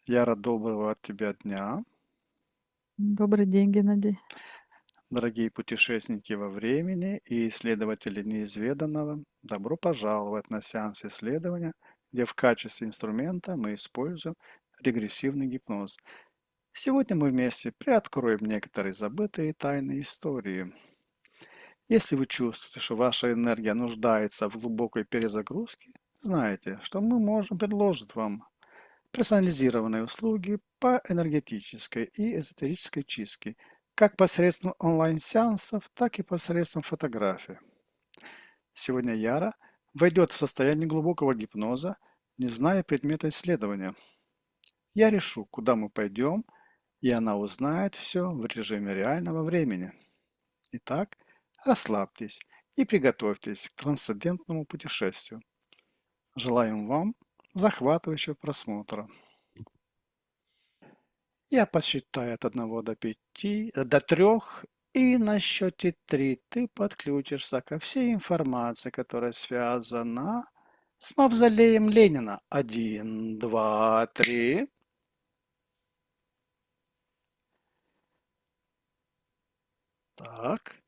Яра, доброго от тебя дня. Добрый день, Геннадий. Дорогие путешественники во времени и исследователи неизведанного, добро пожаловать на сеанс исследования, где в качестве инструмента мы используем регрессивный гипноз. Сегодня мы вместе приоткроем некоторые забытые тайны истории. Если вы чувствуете, что ваша энергия нуждается в глубокой перезагрузке, знайте, что мы можем предложить вам персонализированные услуги по энергетической и эзотерической чистке, как посредством онлайн-сеансов, так и посредством фотографий. Сегодня Яра войдет в состояние глубокого гипноза, не зная предмета исследования. Я решу, куда мы пойдем, и она узнает все в режиме реального времени. Итак, расслабьтесь и приготовьтесь к трансцендентному путешествию. Желаем вам захватывающего просмотра. Я посчитаю от 1 до 3, и на счете 3 ты подключишься ко всей информации, которая связана с мавзолеем Ленина. 1, 2, 3. Так.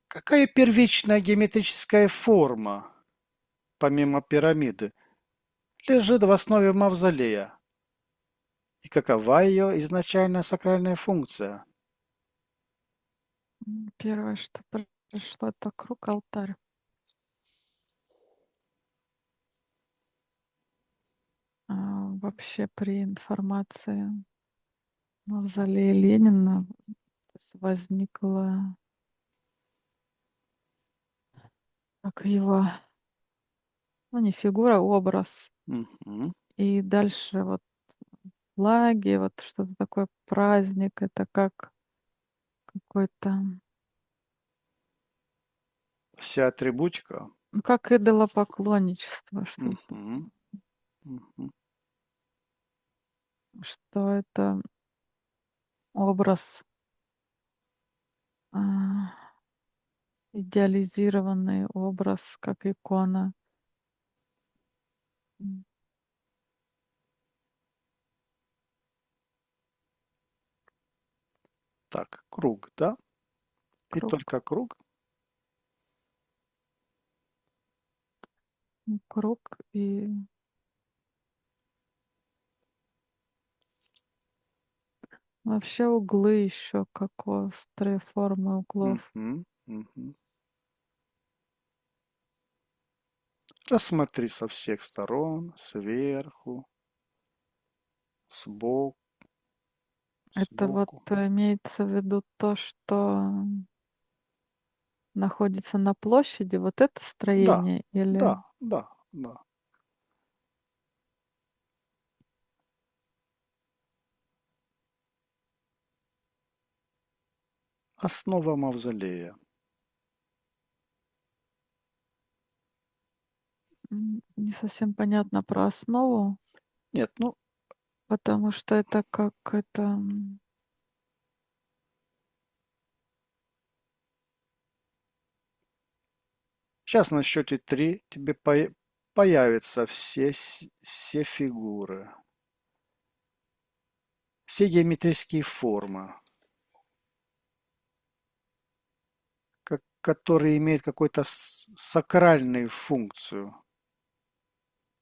Какая первичная геометрическая форма, помимо пирамиды, лежит в основе мавзолея? И какова ее изначальная сакральная функция? Первое, что пришло, это круг, алтарь. Вообще при информации мавзолея Ленина возникла как его, ну не фигура, а образ. Мгм. И дальше вот флаги, вот что-то такое, праздник, это как какой-то, Вся атрибутика. ну как идолопоклонничество, Мгм. Мгм. что это образ, а, идеализированный образ, как икона. М, Так, круг, да? И Круг, только круг? круг и вообще углы еще, как острые формы углов. Мгм, мгм. Рассмотри со всех сторон, сверху, сбоку, Это вот сбоку. имеется в виду то, что находится на площади, вот это Да, строение да, или да, да. Основа мавзолея. не совсем понятно про основу, Нет, ну, потому что это как это, сейчас на счете 3 тебе появятся все фигуры, все геометрические формы, которые имеют какую-то сакральную функцию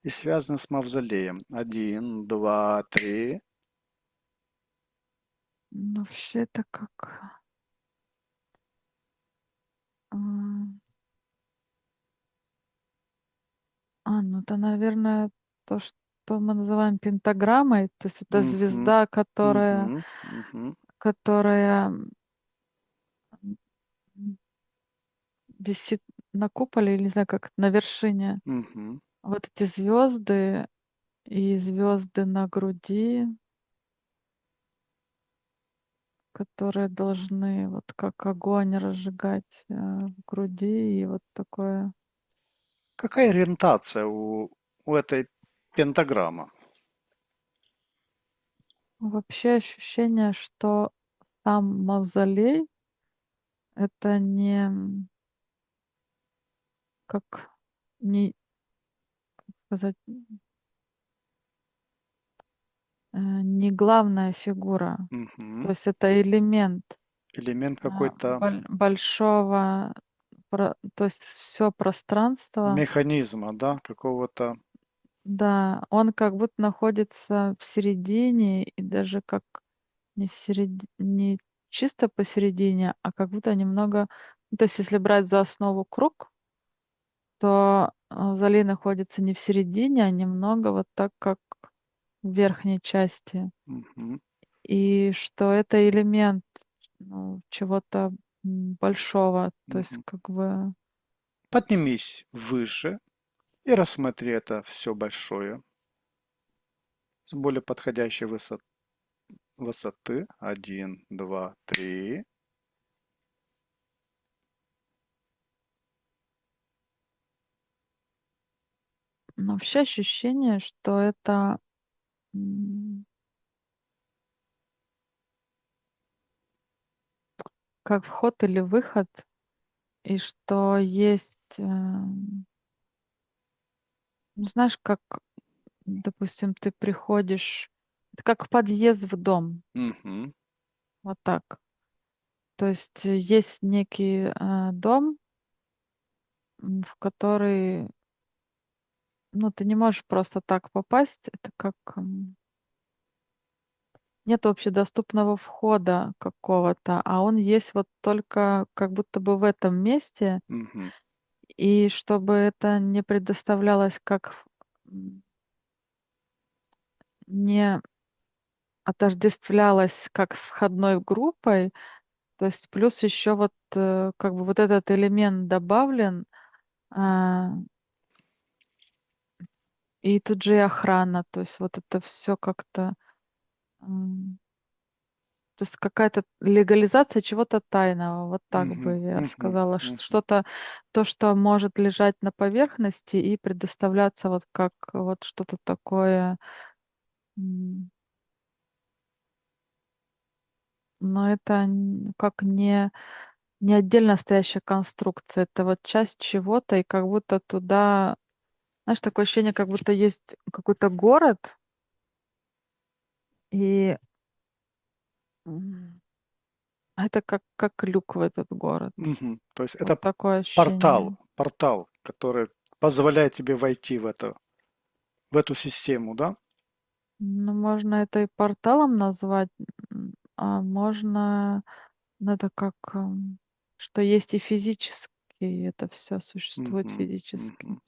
и связаны с мавзолеем. 1, 2, 3. ну, вообще это как, а, ну это, наверное, то, что мы называем пентаграммой, то есть это Мгм, звезда, которая, мгм, мгм, которая м, висит на куполе, или не знаю, как на вершине. мгм. Вот эти звезды и звезды на груди, которые должны вот как огонь разжигать в груди, и вот такое. Какая ориентация у этой пентаграммы? Вообще ощущение, что сам мавзолей это не как не сказать, не главная фигура. То Мгм. есть это элемент Элемент какой-то большого, то есть все пространство, механизма, да, какого-то. да, он как будто находится в середине и даже как не чисто посередине, а как будто немного, ну, то есть если брать за основу круг, то Зали находится не в середине, а немного вот так, как в верхней части. Мгм. И что это элемент, ну, чего-то большого, то есть Мгм. как бы, Поднимись выше и рассмотри это все большое с более подходящей высоты. Один, два, три. но вообще ощущение, что это м, как вход или выход, и что есть, ну, знаешь, как, допустим, ты приходишь, это как подъезд в дом, Мгм. вот так. То есть есть некий дом, в который, ну, ты не можешь просто так попасть. Это как нет общедоступного входа какого-то, а он есть вот только как будто бы в этом месте. Мгм. И чтобы это не предоставлялось как не отождествлялось как с входной группой, то есть плюс еще вот как бы вот этот элемент добавлен, а, и тут же и охрана, то есть вот это все как-то, м, то есть какая-то легализация чего-то тайного, вот так Мгм. бы я Мгм. сказала, Мгм. что-то, то, что может лежать на поверхности и предоставляться вот как вот что-то такое, м, но это как не отдельно стоящая конструкция, это вот часть чего-то, и как будто туда, знаешь, такое ощущение, как будто есть какой-то город, и м, это как люк в этот город. Мгм. То есть Вот это такое портал, ощущение. портал, который позволяет тебе войти в эту систему, да? Ну, можно это и порталом назвать, а можно, ну, это как, что есть и физически, это все существует Мгм. физически. Мгм.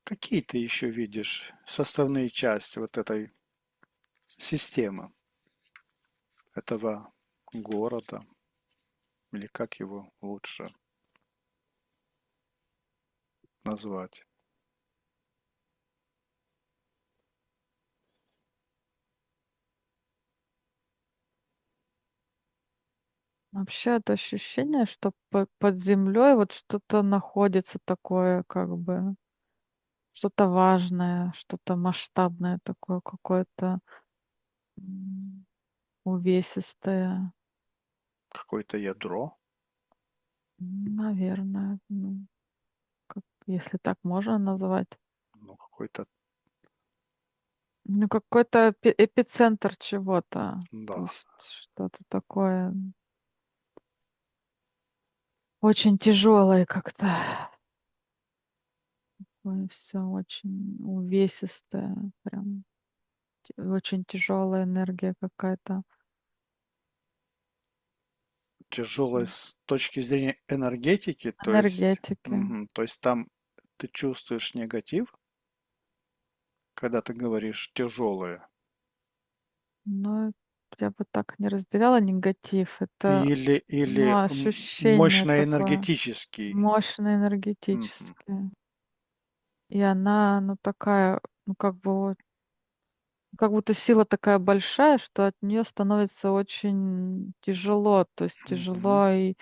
Какие ты еще видишь составные части вот этой системы, этого города, или как его лучше назвать? Вообще это ощущение, что под землей вот что-то находится такое, как бы что-то важное, что-то масштабное такое, какое-то м, увесистое, Какое-то ядро? наверное, ну, если так можно назвать. Ну, какой-то, Ну, какой-то эпицентр чего-то. То да, есть что-то такое очень тяжелое как-то. Все очень увесистое, прям очень тяжелая энергия какая-то. тяжелое с точки зрения энергетики, Энергетики. то есть там ты чувствуешь негатив, когда ты говоришь тяжелое, Но я бы так не разделяла негатив. Это, или ну, ощущение такое мощно-энергетический. мощное Мгм. энергетическое. И она, ну, такая, ну, как бы вот, как будто сила такая большая, что от нее становится очень тяжело. То есть Мгм. тяжело и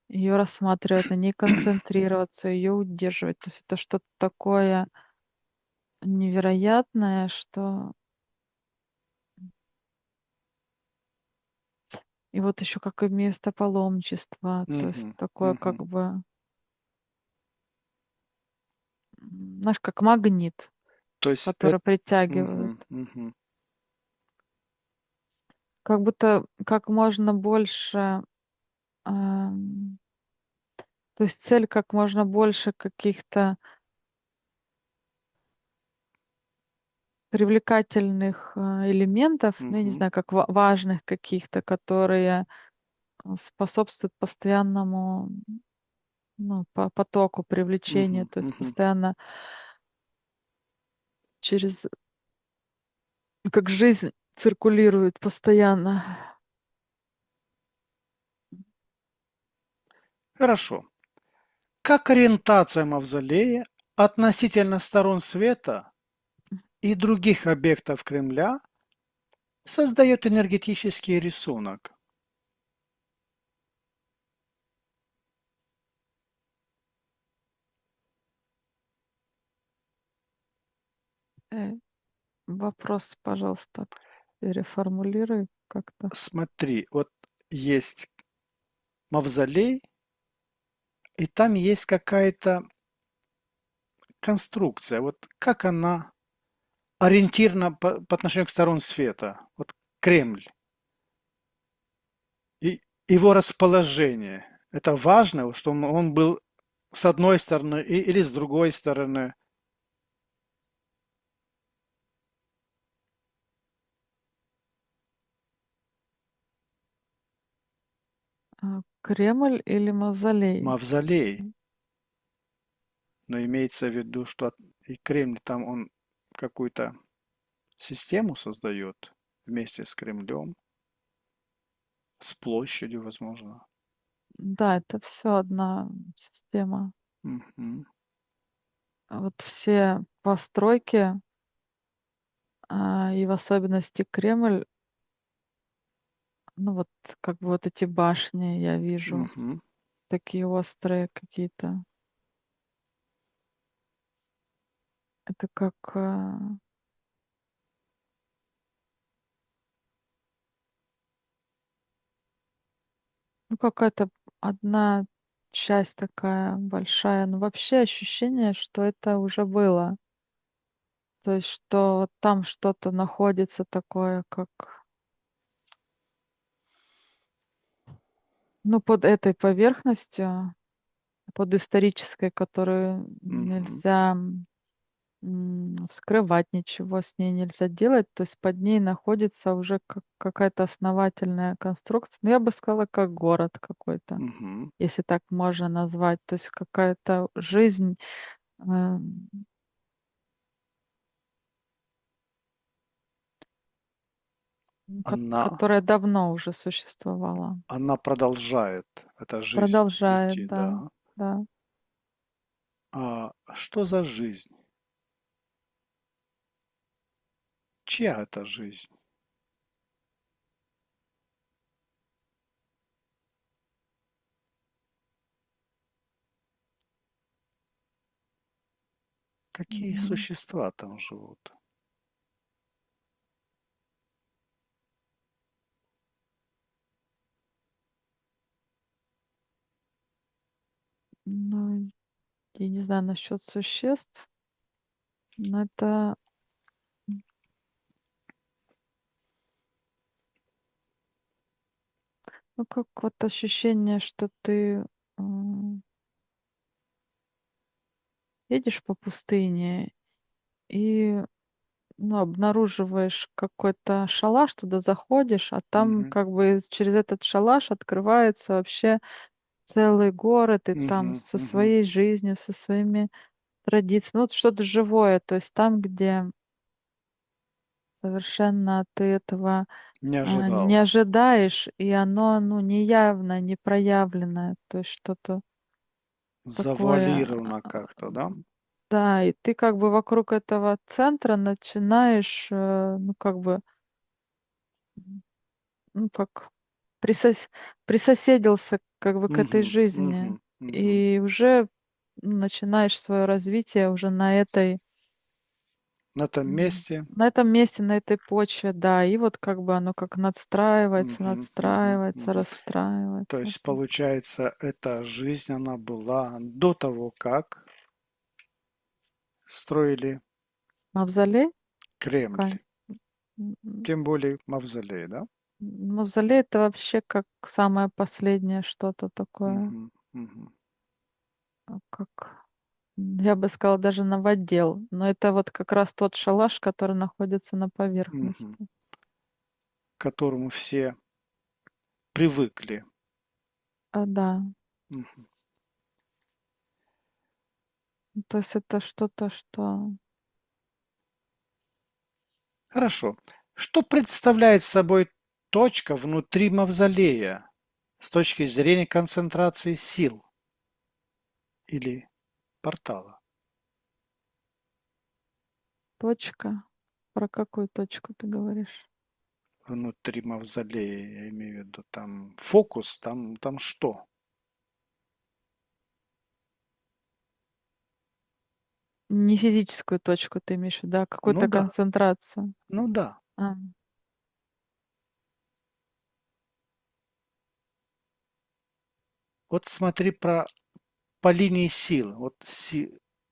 ее рассматривать, на ней концентрироваться, ее удерживать. То есть это что-то такое невероятное, что и вот еще как и место паломничества, то есть Мгм. такое как Мгм. бы, знаешь, как магнит. То есть которые притягивают. мгм, мгм, Как будто как можно больше, ам, то есть цель как можно больше каких-то привлекательных, элементов, ну, я не мгм, знаю, как важных каких-то, которые, способствуют постоянному, ну, потоку, привлечению, мгм, то есть мгм. постоянно через как жизнь циркулирует постоянно. Хорошо. Как ориентация мавзолея относительно сторон света и других объектов Кремля создает энергетический рисунок? Э, Вопрос, пожалуйста, переформулируй как-то. Смотри, вот есть мавзолей, и там есть какая-то конструкция. Вот как она ориентирована по отношению к сторон света? Вот Кремль и его расположение. Это важно, что он был с одной стороны или с другой стороны. Кремль или мавзолей? Мавзолей. Но имеется в виду, что и Кремль там он какую-то систему создает вместе с Кремлем, с площадью, возможно. Да, это все одна система. Мгм. Вот все постройки, и в особенности Кремль, ну вот как бы вот эти башни я вижу, Мгм. такие острые какие-то. Это как, ну, какая-то одна часть такая большая. Но вообще ощущение, что это уже было. То есть, что вот там что-то находится такое, как, ну, под этой поверхностью, под исторической, которую Мгм. нельзя, вскрывать, ничего с ней нельзя делать. То есть под ней находится уже какая-то основательная конструкция. Ну, я бы сказала, как город какой-то, Мгм. если так можно назвать. То есть какая-то жизнь, эм, Она, которая давно уже существовала. она продолжает, эта жизнь Продолжает, идти, да, да. да. А что за жизнь? Чья это жизнь? Какие Мгм. существа там живут? Ну, я не знаю насчет существ, но это, ну, как вот ощущение, что ты, м, едешь по пустыне и, ну, обнаруживаешь какой-то шалаш, туда заходишь, а там Мгм. как бы через этот шалаш открывается вообще целый город, и там Мгм. со Мгм. своей жизнью, со своими традициями. Ну, вот что-то живое, то есть там, где совершенно ты этого, Не не ожидал. ожидаешь, и оно, ну, неявно, не проявленное, то есть что-то такое. Завуалировано как-то, да? Да, и ты как бы вокруг этого центра начинаешь, ну, как бы, ну, как присоседился как бы к этой Мгм. жизни, Мгм. Мгм. и уже, начинаешь свое развитие уже На этом месте. на этом месте, на этой почве, да. И вот как бы оно как надстраивается, Мгм. Мгм. надстраивается, Мгм. То расстраивается. есть, получается, эта жизнь, она была до того, как строили Мавзолей? Кремль. Кань- м, Тем более мавзолей, да? Мавзолей это вообще как самое последнее что-то такое, Мгм, мгм, как, я бы сказала, даже новодел. Но это вот как раз тот шалаш, который находится на мгм. поверхности. К которому все привыкли. Да. Мгм. То есть это что-то, что Хорошо. Что представляет собой точка внутри мавзолея с точки зрения концентрации сил или портала? точка. Про какую точку ты говоришь? Внутри мавзолея, я имею в виду, там фокус, там что? Не физическую точку ты имеешь в виду, а Ну какую-то да, концентрацию. ну да. А. Вот смотри по линии сил, вот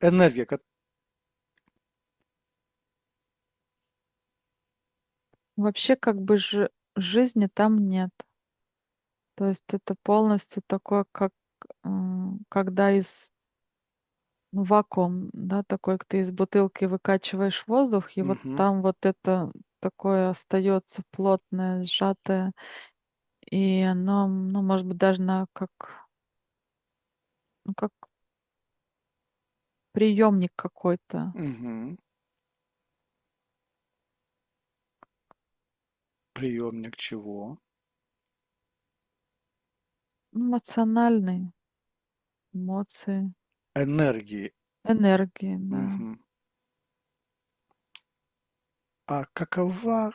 энергия, Вообще как бы жизни там нет. То есть это полностью такое, как когда вакуум, да, такой, ты из бутылки выкачиваешь воздух, и вот Мгм, там вот это такое остается плотное, сжатое, и оно, ну, может быть, даже как приемник какой-то, мгм. Приемник чего? эмоциональный, эмоции, Энергии. энергии, да. Мгм. А каково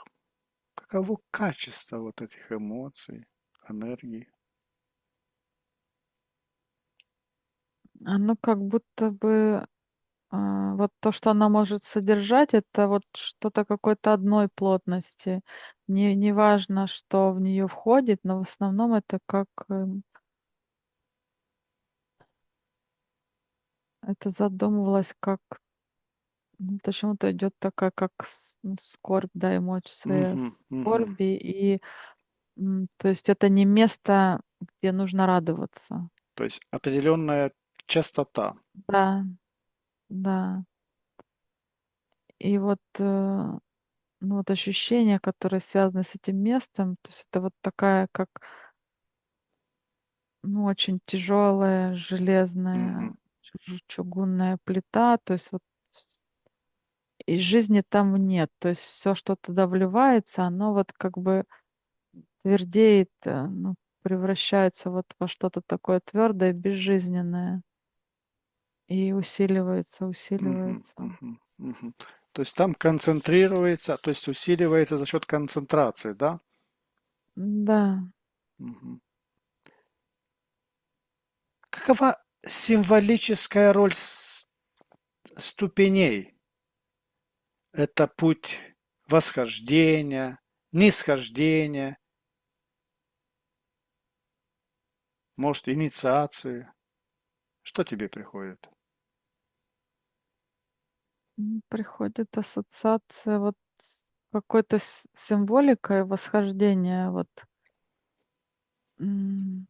качество вот этих эмоций, энергии? Оно как будто бы вот то, что она может содержать, это вот что-то какой-то одной плотности. Не важно, что в нее входит, но в основном это как это задумывалось как почему-то идет такая как скорбь, да, эмоция Мгм, мгм. скорби, и то есть это не место, где нужно радоваться. То есть определенная частота. Да, да. И вот, ну, вот ощущения, которые связаны с этим местом, то есть это вот такая, как, ну, очень тяжелая железная Мгм, чугунная плита, то есть вот и жизни там нет. То есть все, что туда вливается, оно вот как бы твердеет, ну, превращается вот во что-то такое твердое, безжизненное и усиливается, мгм, усиливается. мгм, мгм. То есть там концентрируется, то есть усиливается за счет концентрации, да? Да, Мгм. Какова символическая роль ступеней? Это путь восхождения, нисхождения, может, инициации. Что тебе приходит? приходит ассоциация вот с какой-то символикой восхождения. Вот, м,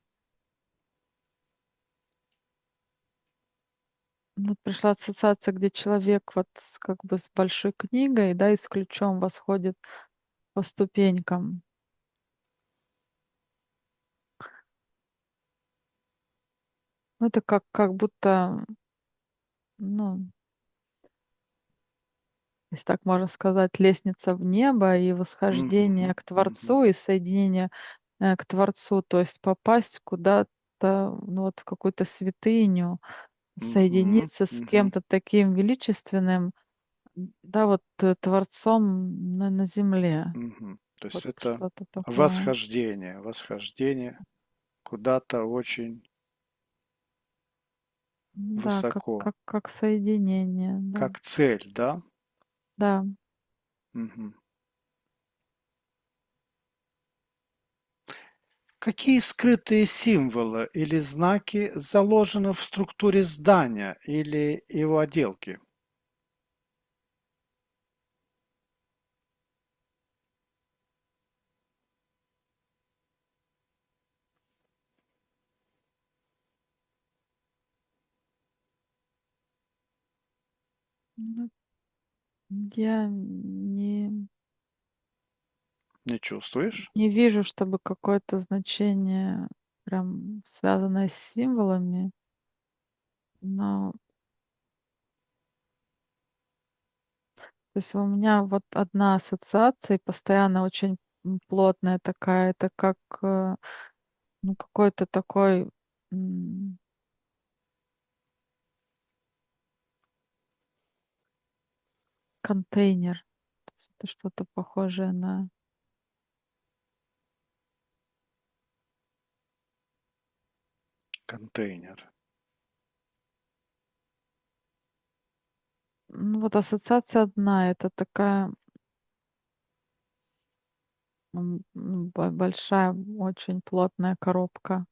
вот пришла ассоциация, где человек вот как бы с большой книгой, да, и с ключом восходит по ступенькам. Ну, это как будто, ну, если так можно сказать, лестница в небо и восхождение Мгм, к мгм, Творцу, и соединение, к Творцу. То есть попасть куда-то, ну, вот в какую-то святыню, мгм, соединиться с мгм, кем-то таким величественным, да, вот, Творцом на земле. мгм. То Вот есть это что-то такое. восхождение куда-то очень Да, как высоко, как как соединение, да. как цель, да? Да. Мгм. Какие скрытые символы или знаки заложены в структуре здания или его отделки? Ну, я Не чувствуешь? не вижу, чтобы какое-то значение прям связанное с символами, но то есть у меня вот одна ассоциация, и постоянно очень, плотная такая. Это как, ну, какой-то такой, м, контейнер. То есть это что-то похожее на Контейнер. ну, вот ассоциация одна. Это такая, большая, очень плотная коробка.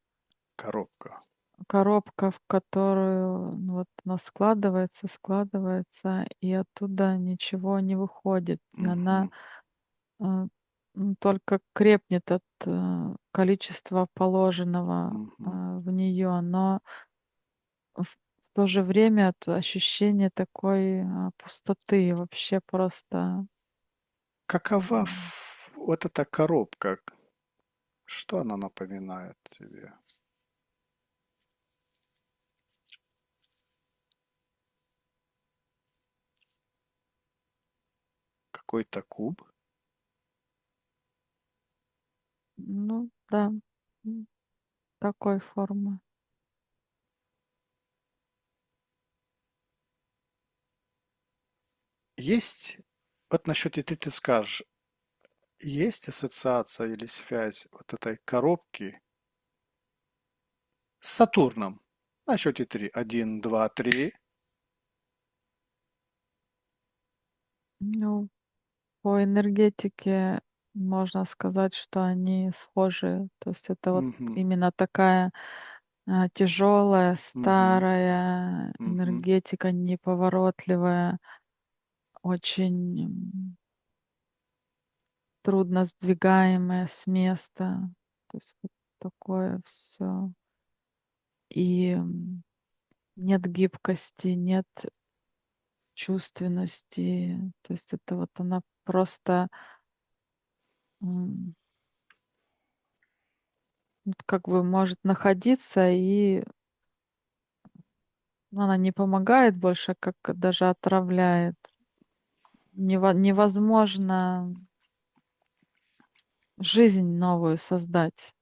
Коробка. Коробка, в которую, ну, вот она складывается, и оттуда ничего не выходит. И она, Мгм. э, только крепнет от, количества положенного, Мгм. в нее, но в то же время ощущение такой, пустоты, вообще просто, Какова м, вот эта коробка? Что она напоминает тебе? Какой-то куб? ну да, такой формы. Есть, вот насчет, и ты скажешь, есть ассоциация или связь вот этой коробки с Сатурном? На счете три. Один, два, три. Ну, по энергетике можно сказать, что они схожи. То есть это вот Мгм. именно такая, тяжелая, Мгм. старая Мгм. энергетика, неповоротливая, очень, трудно сдвигаемая с места. То есть вот такое все. И, нет гибкости, нет чувственности. То есть это вот она просто, м, вот как бы может находиться и, ну, она не помогает больше, как даже отравляет. Невозможно жизнь новую создать.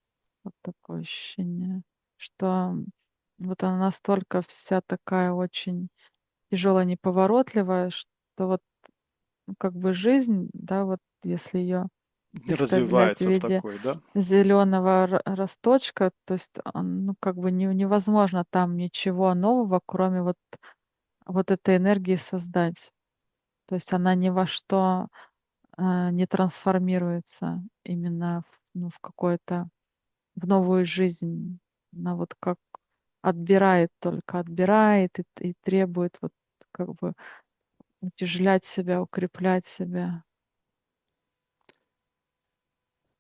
Вот такое ощущение, что вот она настолько вся такая очень тяжелая, неповоротливая, что вот, ну, как бы жизнь, да, вот если ее Не представлять в развивается в виде такой, да? зеленого росточка, то есть, ну, как бы невозможно там ничего нового, кроме вот этой энергии создать. То есть она ни во что, не трансформируется именно ну, в какое-то, в новую жизнь. Она вот как отбирает только, отбирает и требует вот как бы утяжелять себя, укреплять себя.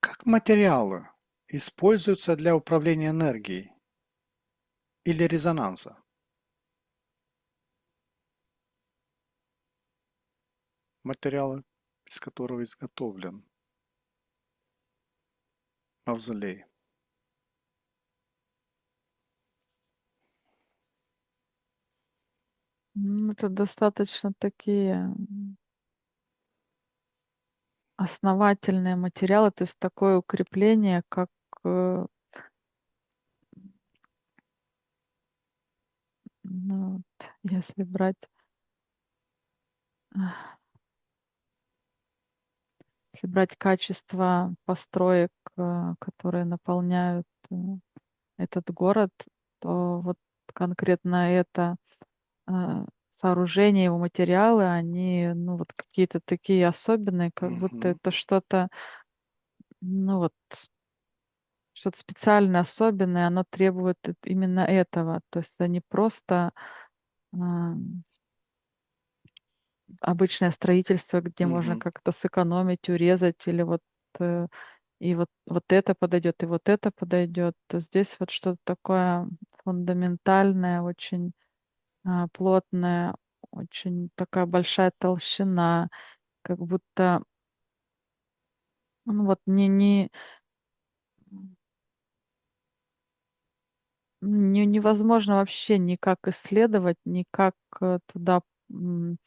Как материалы используются для управления энергией или резонанса? Материалы, из которого изготовлен мавзолей. Это достаточно такие, основательные материалы, то есть такое укрепление, как, э, ну, вот если брать, если брать качество построек, которые наполняют, этот город, то вот конкретно это, сооружение, его материалы, они, ну, вот какие-то такие особенные, как будто Мгм. это что-то, ну, вот что-то специальное, особенное, оно требует именно этого. То есть это не просто, ам, обычное строительство, где можно Мгм. как-то сэкономить, урезать или вот, э, и вот это подойдет, и вот это подойдет. То здесь вот что-то такое фундаментальное, очень, плотное, очень такая большая толщина, как будто, ну вот невозможно вообще никак исследовать, никак, туда, м,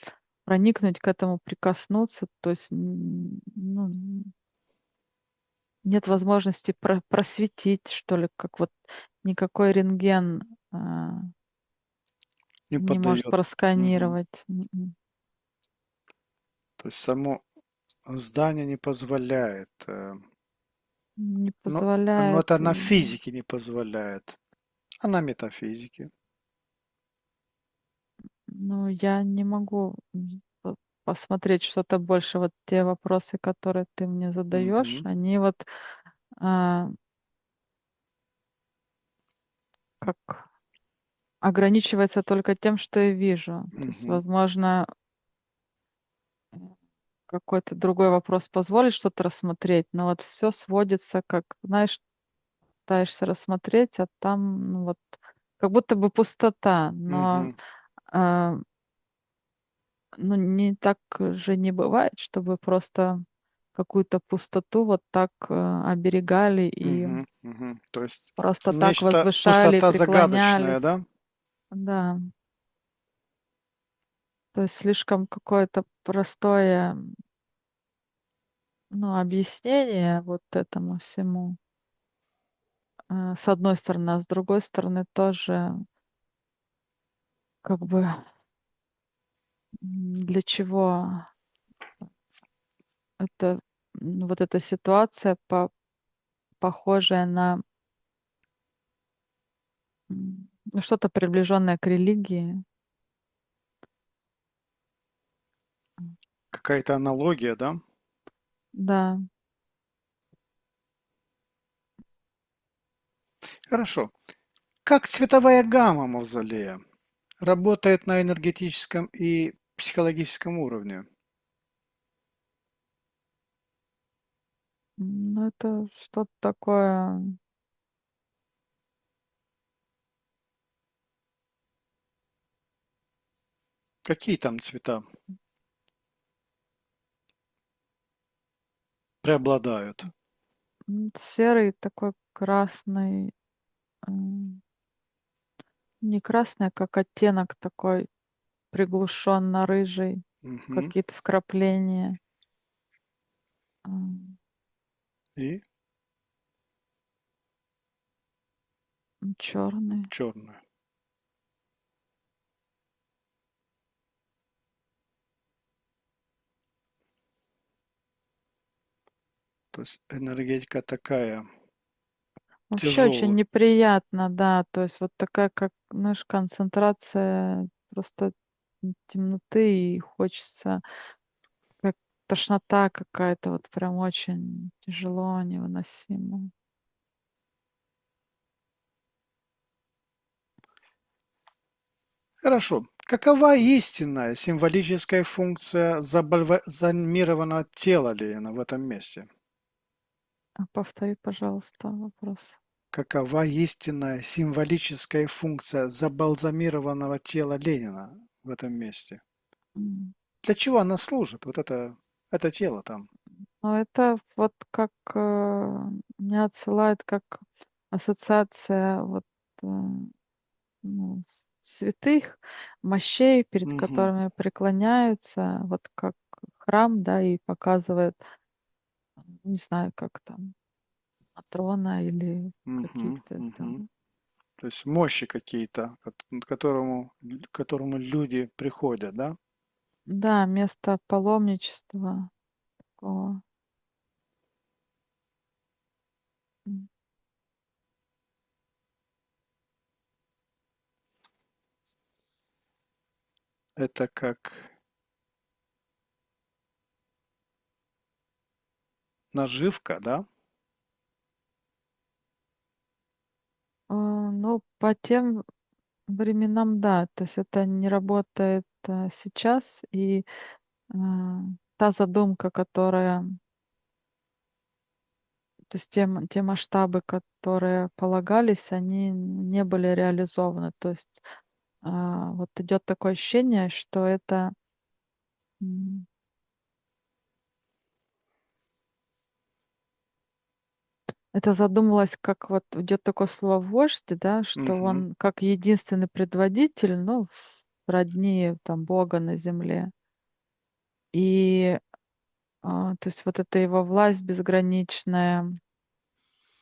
проникнуть, к этому прикоснуться. То есть, ну, нет возможности просветить, что ли, как вот никакой рентген, Не не может поддает. Мгм. просканировать. М. То есть само здание не позволяет. Не Но позволяет. это на физике не позволяет, а на метафизике. Ну, я не могу, посмотреть что-то больше. Вот те вопросы, которые ты мне задаешь, Мгм. они вот, а, как ограничиваются только тем, что я вижу. То есть, Мгм. возможно, какой-то другой вопрос позволит что-то рассмотреть, но вот все сводится, как, знаешь, пытаешься рассмотреть, а там, ну, вот как будто бы пустота. Но, Мгм. а, ну, не так же не бывает, чтобы просто какую-то пустоту вот так, оберегали и Мгм. Мгм. То есть просто так нечто, возвышали, пустота загадочная, преклонялись. да? Да, то есть слишком какое-то простое, ну, объяснение вот этому всему, с одной стороны, а с другой стороны тоже как бы, для чего это, вот эта ситуация похожая на, ну, что-то приближенное к религии. Какая-то аналогия, да? Да. Хорошо. Как цветовая гамма мавзолея работает на энергетическом и психологическом уровне? Ну, это что-то такое, Какие там цвета преобладают? серый, такой красный, м, не красный, а как оттенок такой приглушенно-рыжий, Мгм. какие-то вкрапления, м, И черный. черную. То есть энергетика такая Вообще очень тяжелая. неприятно, да. То есть вот такая, как, знаешь, концентрация просто темноты, и хочется, как тошнота какая-то, вот прям очень тяжело, невыносимо. Хорошо. Какова истинная символическая функция забальзамированного тела Ленина в этом месте? Повтори, пожалуйста, вопрос. Какова истинная символическая функция забальзамированного тела Ленина в этом месте? М. Для чего она служит? Вот это тело там. Ну, это вот как, меня отсылает как ассоциация вот, ну, святых, мощей, перед Мгм, которыми преклоняются, вот как храм, да, и показывает, не знаю, как там, Матрона или мгм, какие-то там, мгм. То есть мощи какие-то, к которому люди приходят, да? да, место паломничества такого. М. Это как наживка, да? Ну, по тем временам, да, то есть это не работает, сейчас, и, та задумка, которая, то есть те масштабы, которые полагались, они не были реализованы. То есть, вот идет такое ощущение, что м, это задумалось, как вот идет такое слово вождь, да, что Мгм. он как единственный предводитель, ну, родни там Бога на земле. И то есть вот эта его власть безграничная,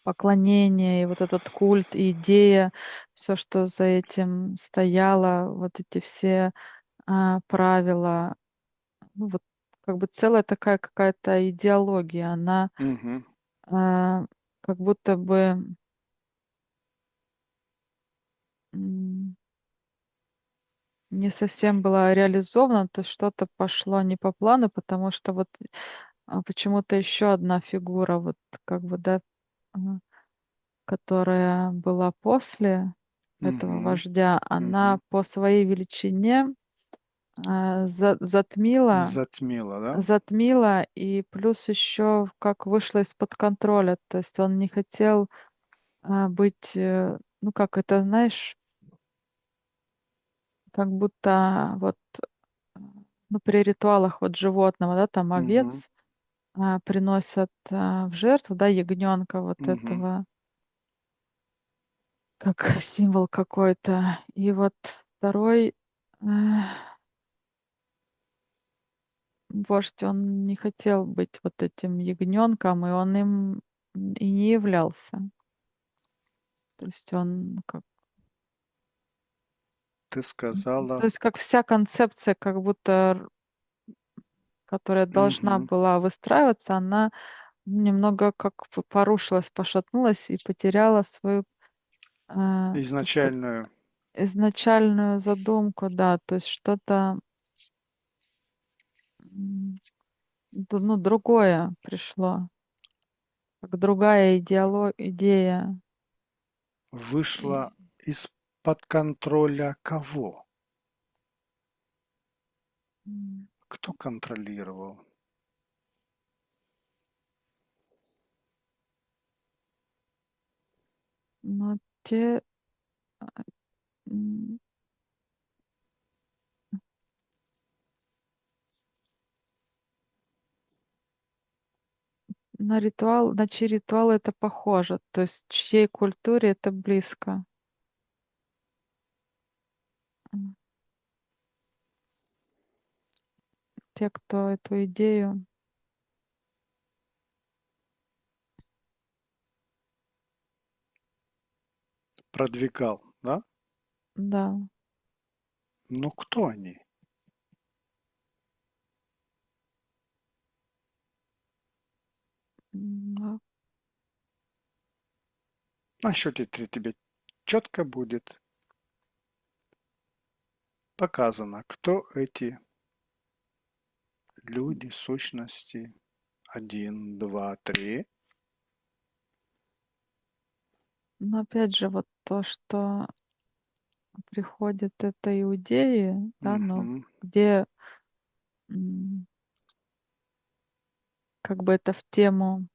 поклонение и вот этот культ, и идея, все, что за этим стояло, вот эти все, правила, ну, вот как бы целая такая какая-то идеология, она, Мгм. а, как будто бы, м, не совсем была реализована, то есть что-то пошло не по плану, потому что вот, почему-то еще одна фигура, вот как бы, да, а которая была после этого Мгм. вождя, она Мгм. по своей величине, затмила Затмило, да? затмила и плюс еще как вышла из-под контроля. То есть он не хотел, быть, ну, как это, знаешь, как будто вот, а, ну, при ритуалах вот животного, да, там Мгм. овец, приносят, в жертву, да, ягненка вот Мгм. этого, как символ какой-то. И вот второй, э вождь, он не хотел быть вот этим ягненком, и он им и не являлся. То есть он как Ты то сказала. есть как вся концепция, как будто которая должна Мгм. была выстраиваться, она немного как порушилась, пошатнулась и потеряла свою, то есть как Изначальную. изначальную задумку, да. То есть что-то, м, ну, другое пришло, как другая идея. И, Вышла из-под контроля кого? м, Кто контролировал? но те М, на чьи ритуалы это похоже, то есть чьей культуре это близко. М, Те, кто эту идею, Продвигал, да? да, Ну кто они? да, На счете три тебе четко будет показано, кто эти люди, сущности. Один, два, три. но опять же, вот то, что приходит это иудеи, да, но Мгм. где, как бы это в тему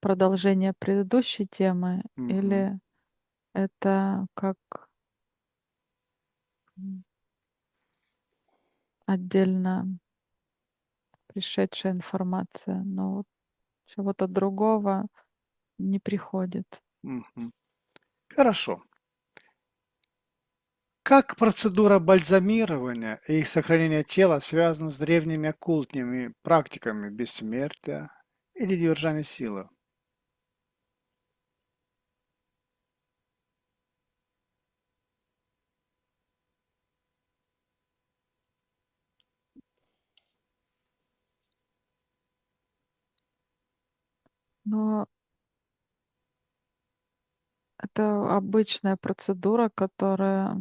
продолжения предыдущей темы, Мгм. или это как, м, отдельно пришедшая информация, но вот чего-то другого не приходит. Мгм. Хорошо. Как процедура бальзамирования и сохранения тела связана с древними оккультными практиками бессмертия или держания силы? Но это обычная процедура, которая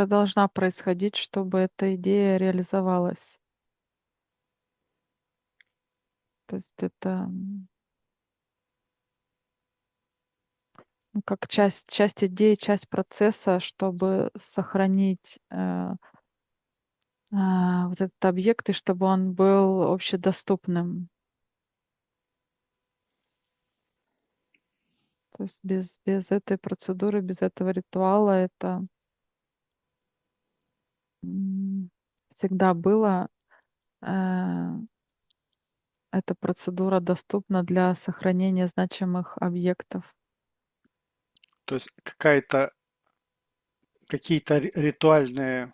должна происходить, чтобы эта идея реализовалась. То есть это, ну, как часть идеи, часть процесса, чтобы сохранить, вот этот объект, и чтобы он был общедоступным. То есть без этой процедуры, без этого ритуала это м, всегда было, э, эта процедура доступна для сохранения значимых объектов. То есть какие-то ритуальные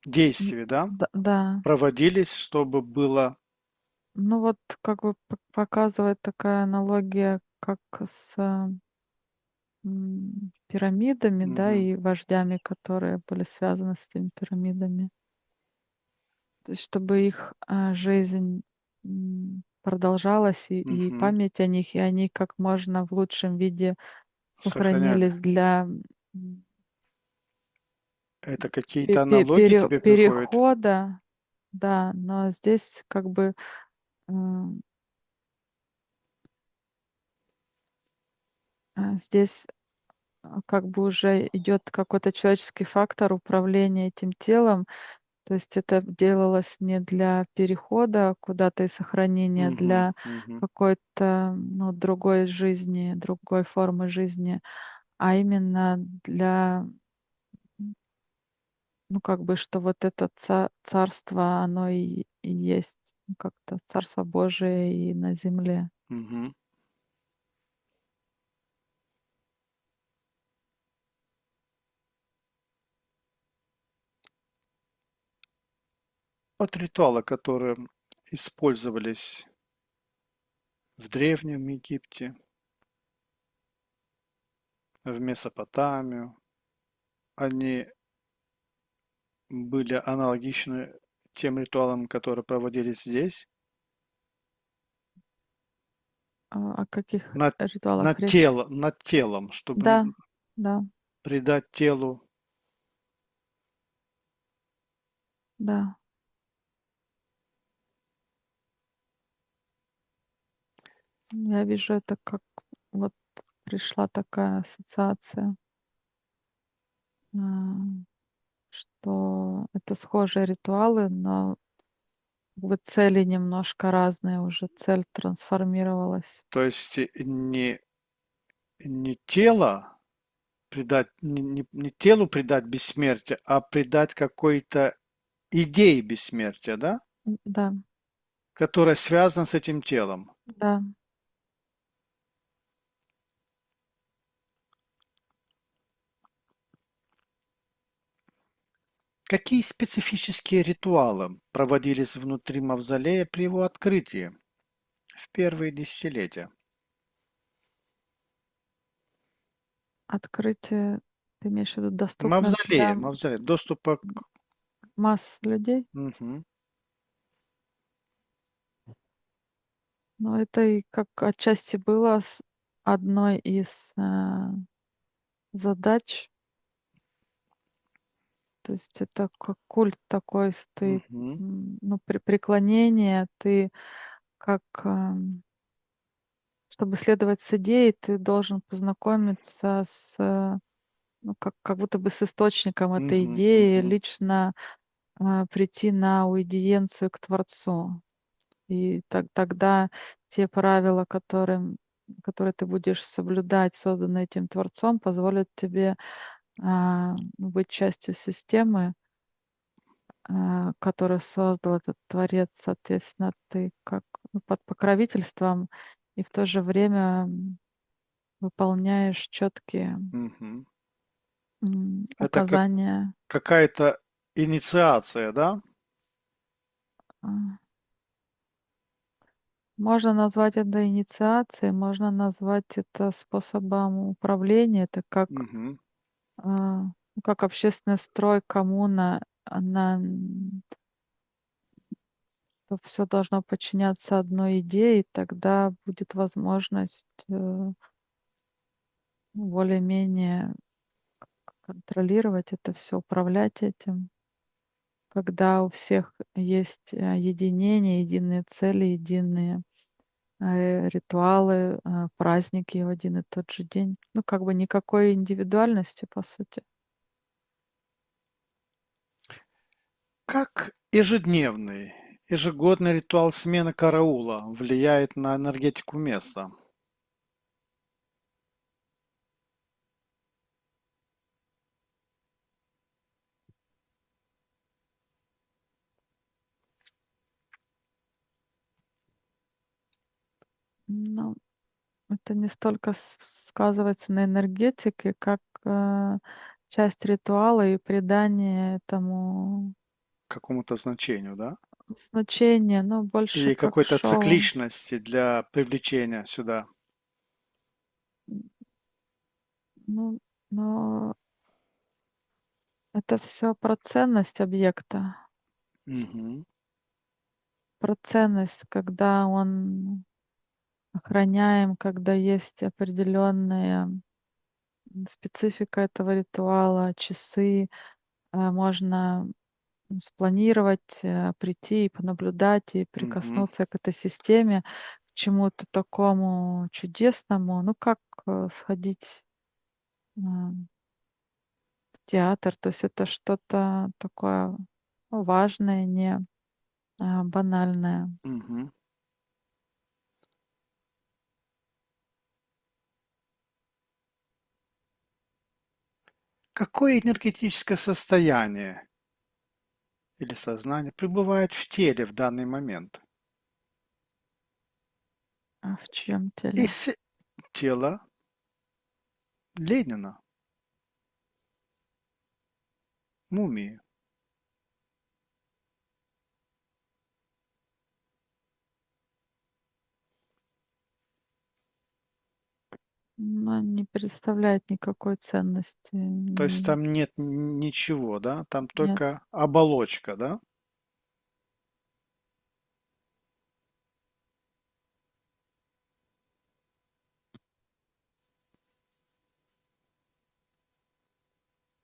действия, да, Да. проводились, чтобы было. Ну вот как бы показывает такая аналогия, как с пирамидами, да, Мгм, и вождями, которые были связаны с этими пирамидами. То есть чтобы их, жизнь, продолжалась, и мгм. память о них, и они как можно в лучшем виде Сохраняли. сохранились для, Это какие-то аналогии пере тебе приходят? перехода. Да, но здесь как бы, м, здесь, как бы уже идет какой-то человеческий фактор управления этим телом. То есть это делалось не для перехода куда-то и сохранения, Мгм, для мгм, какой-то, ну, другой жизни, другой формы жизни, а именно для, ну, как бы, что вот это царство, оно и есть, ну, как-то Царство Божие и на земле. мгм. Вот ритуалы, которые использовались в Древнем Египте, в Месопотамию, они были аналогичны тем ритуалам, которые проводились здесь, О каких над, ритуалах речь? над телом, Да, чтобы да, придать телу. да. Я вижу это как вот пришла такая ассоциация. А, что это схожие ритуалы, но как бы цели немножко разные уже, цель трансформировалась. То есть не тело придать, не телу придать бессмертие, а придать какой-то идее бессмертия, да? Да, Которая связана с этим телом. да, Какие специфические ритуалы проводились внутри мавзолея при его открытии в первые десятилетия? открытие, ты имеешь в виду доступность для Мавзолей, доступа к. масс людей? Мгм, Но это и как отчасти было одной из задач. То есть это как культ такой, ты, мгм, ну, преклонение, ты как, чтобы следовать с идеей, ты должен познакомиться с, ну, как будто бы с источником этой мгм, идеи, мгм, лично, прийти на аудиенцию к Творцу. И тогда те правила, которые ты будешь соблюдать, созданные этим Творцом, позволят тебе, быть частью системы, которую создал этот Творец. Соответственно, ты как, ну, под покровительством и в то же время, выполняешь четкие мгм. Это как указания. какая-то инициация, да? А, Можно назвать это инициацией, можно назвать это способом управления. Это Мгм, ну, как общественный строй, коммуна, она, все должно подчиняться одной идее, и тогда будет возможность, ну, более-менее контролировать это все, управлять этим. Когда у всех есть, единение, единые цели, единые, ритуалы, праздники в один и тот же день. Ну, как бы никакой индивидуальности, по сути. Как ежедневный, ежегодный ритуал смены караула влияет на энергетику места? Ну, это не столько сказывается на энергетике, как часть ритуала и придание этому Какому-то значению, да? значения, но больше Или как какой-то шоу. цикличности для привлечения сюда. Ну, но это все про ценность объекта, Мгм. про ценность, когда он охраняем, когда есть определенная специфика этого ритуала, часы, можно спланировать, прийти и понаблюдать, и Мгм. прикоснуться к этой системе, к чему-то такому чудесному. Ну, как сходить в театр. То есть это что-то такое, ну, важное, не банальное. Мгм. Какое энергетическое состояние или сознание пребывает в теле в данный момент? А в чьем теле? Если тело Ленина, мумии, Ну, не представляет никакой ценности. то есть Ни- там нет ничего, да? Там Нет. только оболочка, да?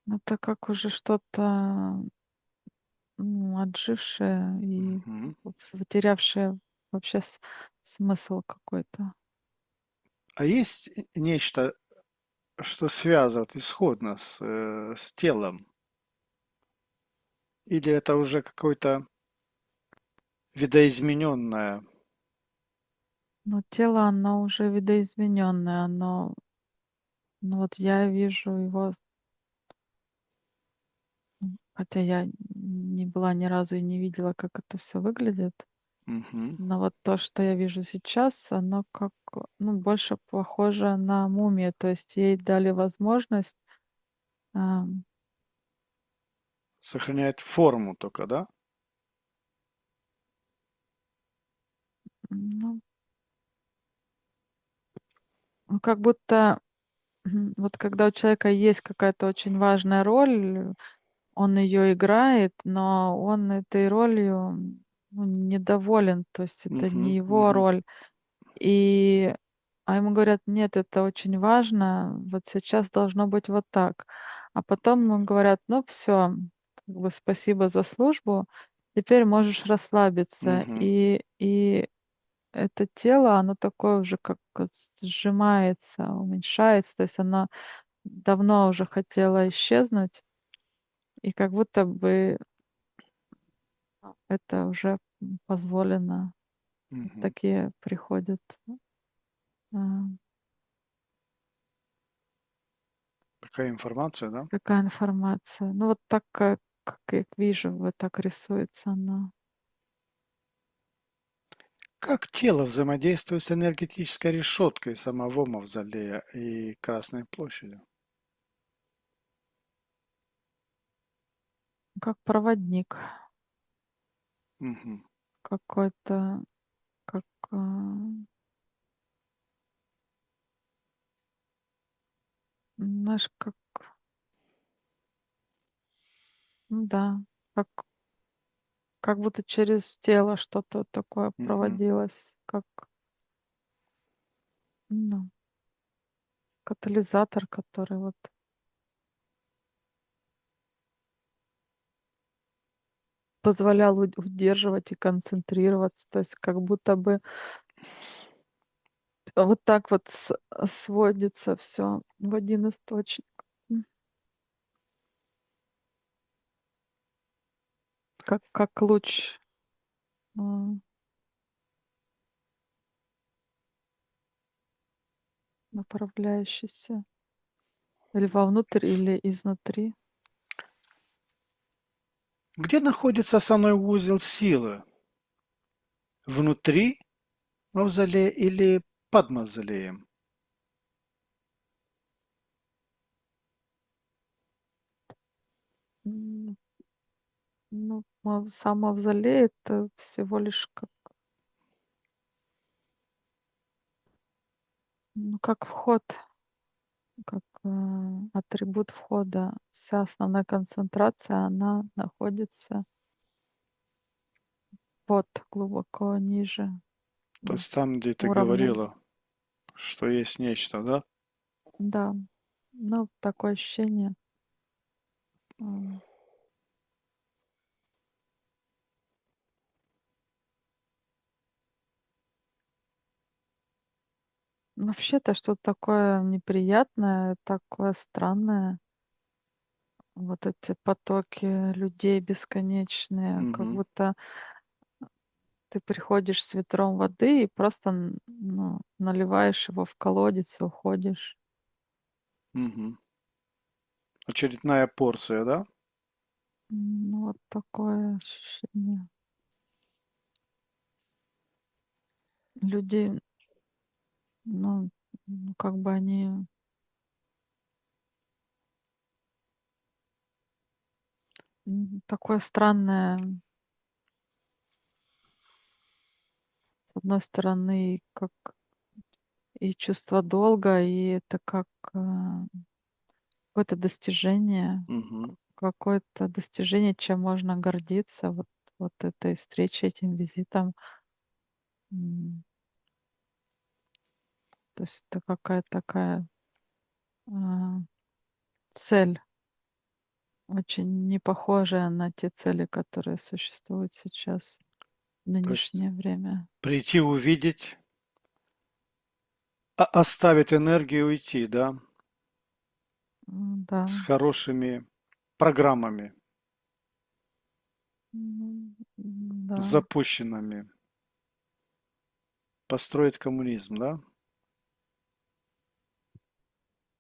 Это как уже что-то отжившее и Мгм. потерявшее вообще смысл какой-то. А есть нечто, что связывает исходно с телом? Или это уже какое-то видоизмененное? Но тело, оно уже видоизмененное, оно, ну вот я вижу его, хотя я не была ни разу и не видела, как это все выглядит. Мгм. Но вот то, что я вижу сейчас, оно как, ну, больше похоже на мумию. То есть ей дали возможность, ам, Сохраняет форму только, да? ну, ну, как будто вот когда у человека есть какая-то очень важная роль, он ее играет, но он этой ролью, ну, недоволен, то есть это Мгм. не его Мгм. роль. И, ему говорят: "Нет, это очень важно, вот сейчас должно быть вот так". А потом ему говорят: "Ну все, как бы спасибо за службу, теперь можешь расслабиться". Мгм. И это тело, оно такое уже как сжимается, уменьшается, то есть оно давно уже хотело исчезнуть, и как будто бы это уже, позволено. Вот Мгм. такие приходят, а, Такая информация, да? такая информация. Ну, вот так, как я вижу, вот так рисуется она. Как тело взаимодействует с энергетической решеткой самого мавзолея и Красной площади? Как проводник Мгм. какой-то, как, знаешь, ну да, как как будто через тело что-то такое Мгм. проводилось, как, ну, катализатор, который вот позволял удерживать и концентрироваться. То есть как будто бы вот так вот сводится все в один источник. М, как луч, а, направляющийся или вовнутрь, или изнутри. Где находится основной узел силы? Внутри мавзолея или под мавзолеем. М, Ну, сам мавзолей — это всего лишь как вход, как атрибут входа. Вся основная концентрация, она находится глубоко ниже То есть там, где ты уровня. говорила, что есть нечто, да? Да, ну, такое ощущение. м, Вообще-то что-то такое неприятное, такое странное. Вот эти потоки людей бесконечные, как Мгм, будто ты приходишь с ведром воды и просто ну, наливаешь его в колодец и уходишь. мгм. Очередная порция, да? Ну, вот такое ощущение. Люди, ну, как бы они такое странное, с одной стороны, как и чувство долга, и это как какое-то достижение, Мгм. какое-то достижение, чем можно гордиться. Вот этой встречей, этим визитом. М, То есть это какая-то такая а, цель, очень не похожая на те цели, которые существуют сейчас в То есть нынешнее время. прийти увидеть, оставить энергию и уйти, да? Да. С хорошими программами, Да. запущенными. Построить коммунизм, да?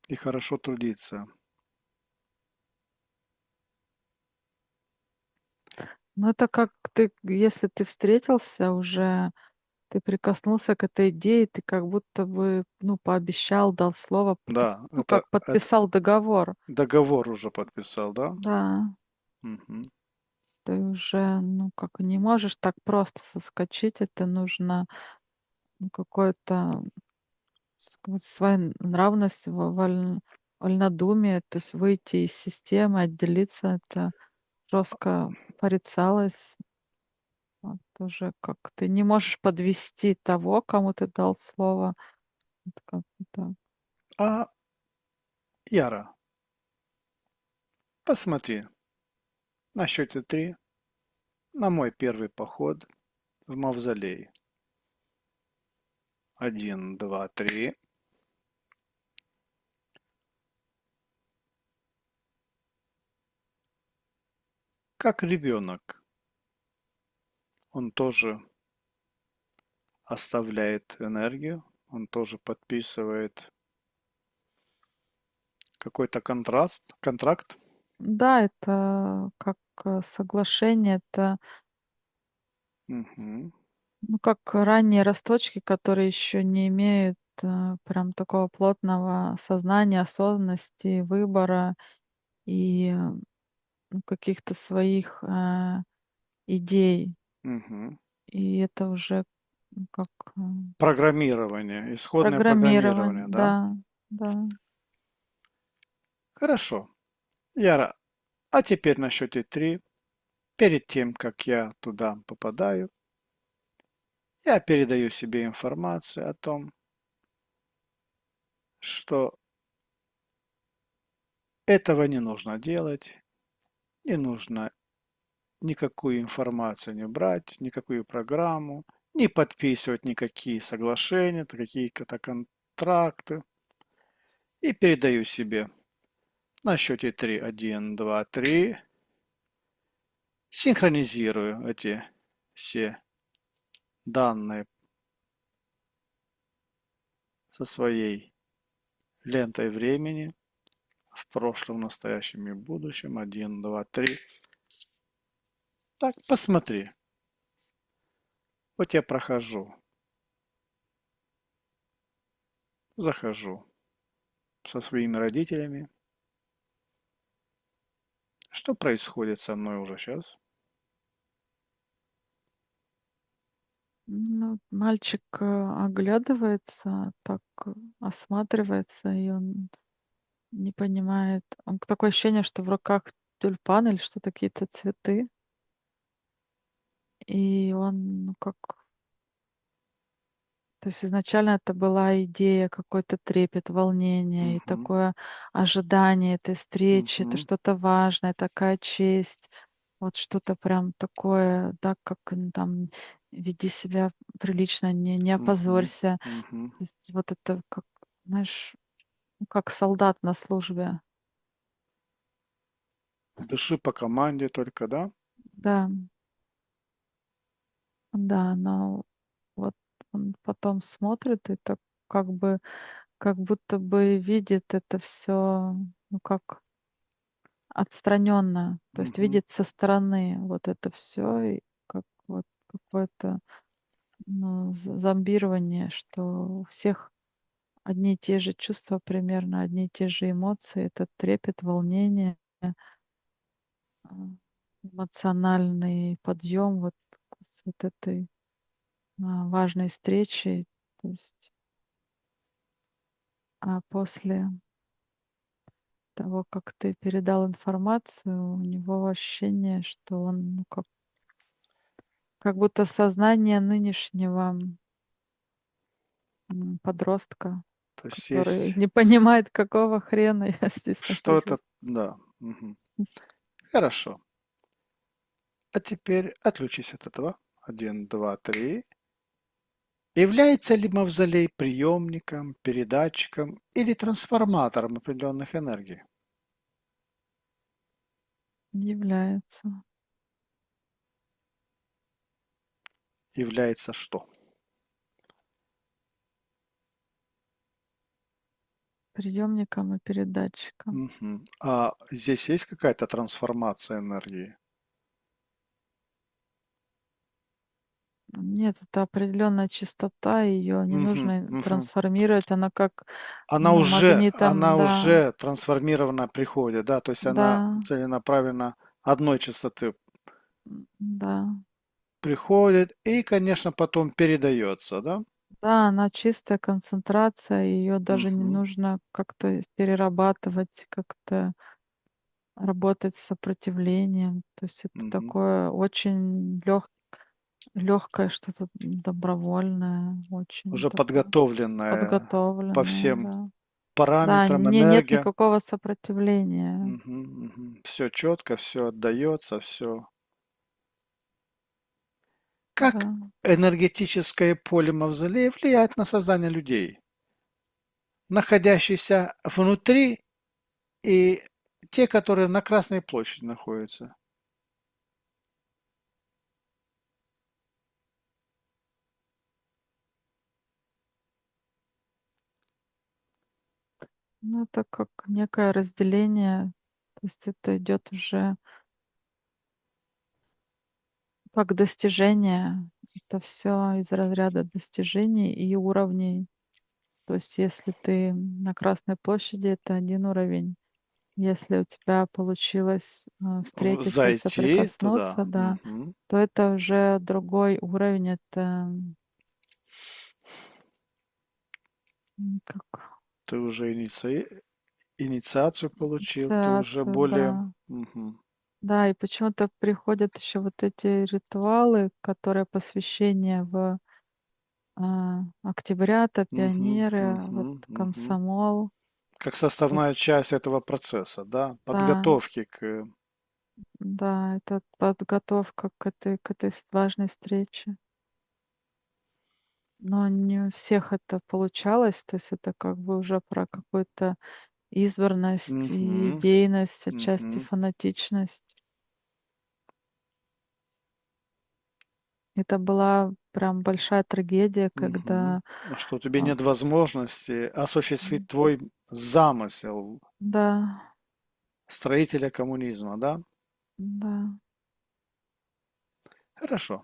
И хорошо трудиться. Но это как ты, если ты встретился уже, ты прикоснулся к этой идее, ты как будто бы, ну, пообещал, дал слово, Да, ну, как это подписал договор. договор уже подписал, да? Да, Мгм. ты уже, ну, как не можешь так просто соскочить, это нужно, ну, какое-то своенравность, вольнодумие, то есть выйти из системы, отделиться, это жестко порицалось. Вот уже как ты не можешь подвести того, кому ты дал слово. Вот как-то А, Яра, посмотри на счете 3 на мой первый поход в мавзолей. Один, два, три. Как ребенок, он тоже оставляет энергию, он тоже подписывает какой-то контракт. да, это как, соглашение, это, Мгм, ну, как ранние росточки, которые еще не имеют, прям такого плотного сознания, осознанности, выбора и, ну, каких-то своих, идей. мгм. И это уже, как, Программирование, исходное программирование. программирование, да? Да, да. Хорошо. Яра, а теперь на счете 3. Перед тем, как я туда попадаю, я передаю себе информацию о том, что этого не нужно делать, не нужно никакую информацию не брать, никакую программу, не подписывать никакие соглашения, какие-то контракты. И передаю себе на счете 3, 1, 2, 3. Синхронизирую эти все данные со своей лентой времени в прошлом, настоящем и будущем. Один, два, три. Так, посмотри. Вот я прохожу захожу со своими родителями. Что происходит со мной уже сейчас? Ну, мальчик оглядывается, так осматривается, и он не понимает. Он такое ощущение, что в руках тюльпан или что-то, какие-то цветы. И он, ну, как то есть изначально это была идея, какой-то трепет, волнение и Мгм, такое ожидание этой встречи. Это мгм, что-то важное, такая честь. Вот что-то прям такое, да, как там веди себя прилично, не мгм, опозорься. мгм. То есть вот это как, знаешь, ну, как солдат на службе. Дыши по команде только, да? Да, да, но вот он потом смотрит и так как будто бы видит это все, ну, как отстраненно, то есть Мгм, видит со стороны вот это все и как вот какое-то, ну, зомбирование, что у всех одни и те же чувства примерно, одни и те же эмоции. Это трепет, волнение, а, эмоциональный подъем вот с вот этой, важной встречи. То есть, после того, как ты передал информацию, у него ощущение, что он, ну, как будто сознание нынешнего, подростка, То есть который есть не понимает, какого хрена я здесь что-то, нахожусь. да. Мгм. Хорошо. А теперь отключись от этого. Один, два, три. Является ли мавзолей приемником, передатчиком или трансформатором определенных энергий? Является Является что? приемником и передатчиком. Мгм. А здесь есть какая-то трансформация энергии? Нет, это определенная частота, ее не Мгм, нужно мгм. трансформировать. Она как, Она ну, уже, магнитом, она да, уже трансформирована приходит, да, то есть она да, целенаправленно одной частоты да. приходит и, конечно, потом передается, да? Да, она чистая концентрация, ее даже не Мгм, нужно как-то перерабатывать, как-то работать с сопротивлением. То есть это мгм. такое очень легкое, что-то добровольное, очень Уже такое подготовленная по подготовленное, всем да. Да, параметрам нет энергия. никакого сопротивления. Все четко, все отдается, все. Как Да. энергетическое поле мавзолея влияет на сознание людей, находящихся внутри и те, которые на Красной площади находятся? Ну, это как некое разделение. То есть это идет уже как достижение. Это все из разряда достижений и уровней. То есть если ты на Красной площади, это один уровень. Если у тебя получилось, встретиться, Зайти туда. соприкоснуться, да, то это уже другой уровень. Это, как Ты уже инициацию получил, ты уже инициацию, более... да. Мгм. Да, и почему-то приходят еще вот эти ритуалы, которые посвящение в, октябрята, Мгм. пионеры, вот Мгм. Мгм. комсомол. Как Вот, составная часть этого процесса, да, да, подготовки к... да, это подготовка к этой важной встрече. Но не у всех это получалось, то есть это как бы уже про какую-то избранность и Мгм. идейность, отчасти Мгм. фанатичность. Это была прям большая трагедия, Мгм. когда, А что тебе а, нет возможности осуществить м, твой замысел да, строителя коммунизма, да? да. Хорошо.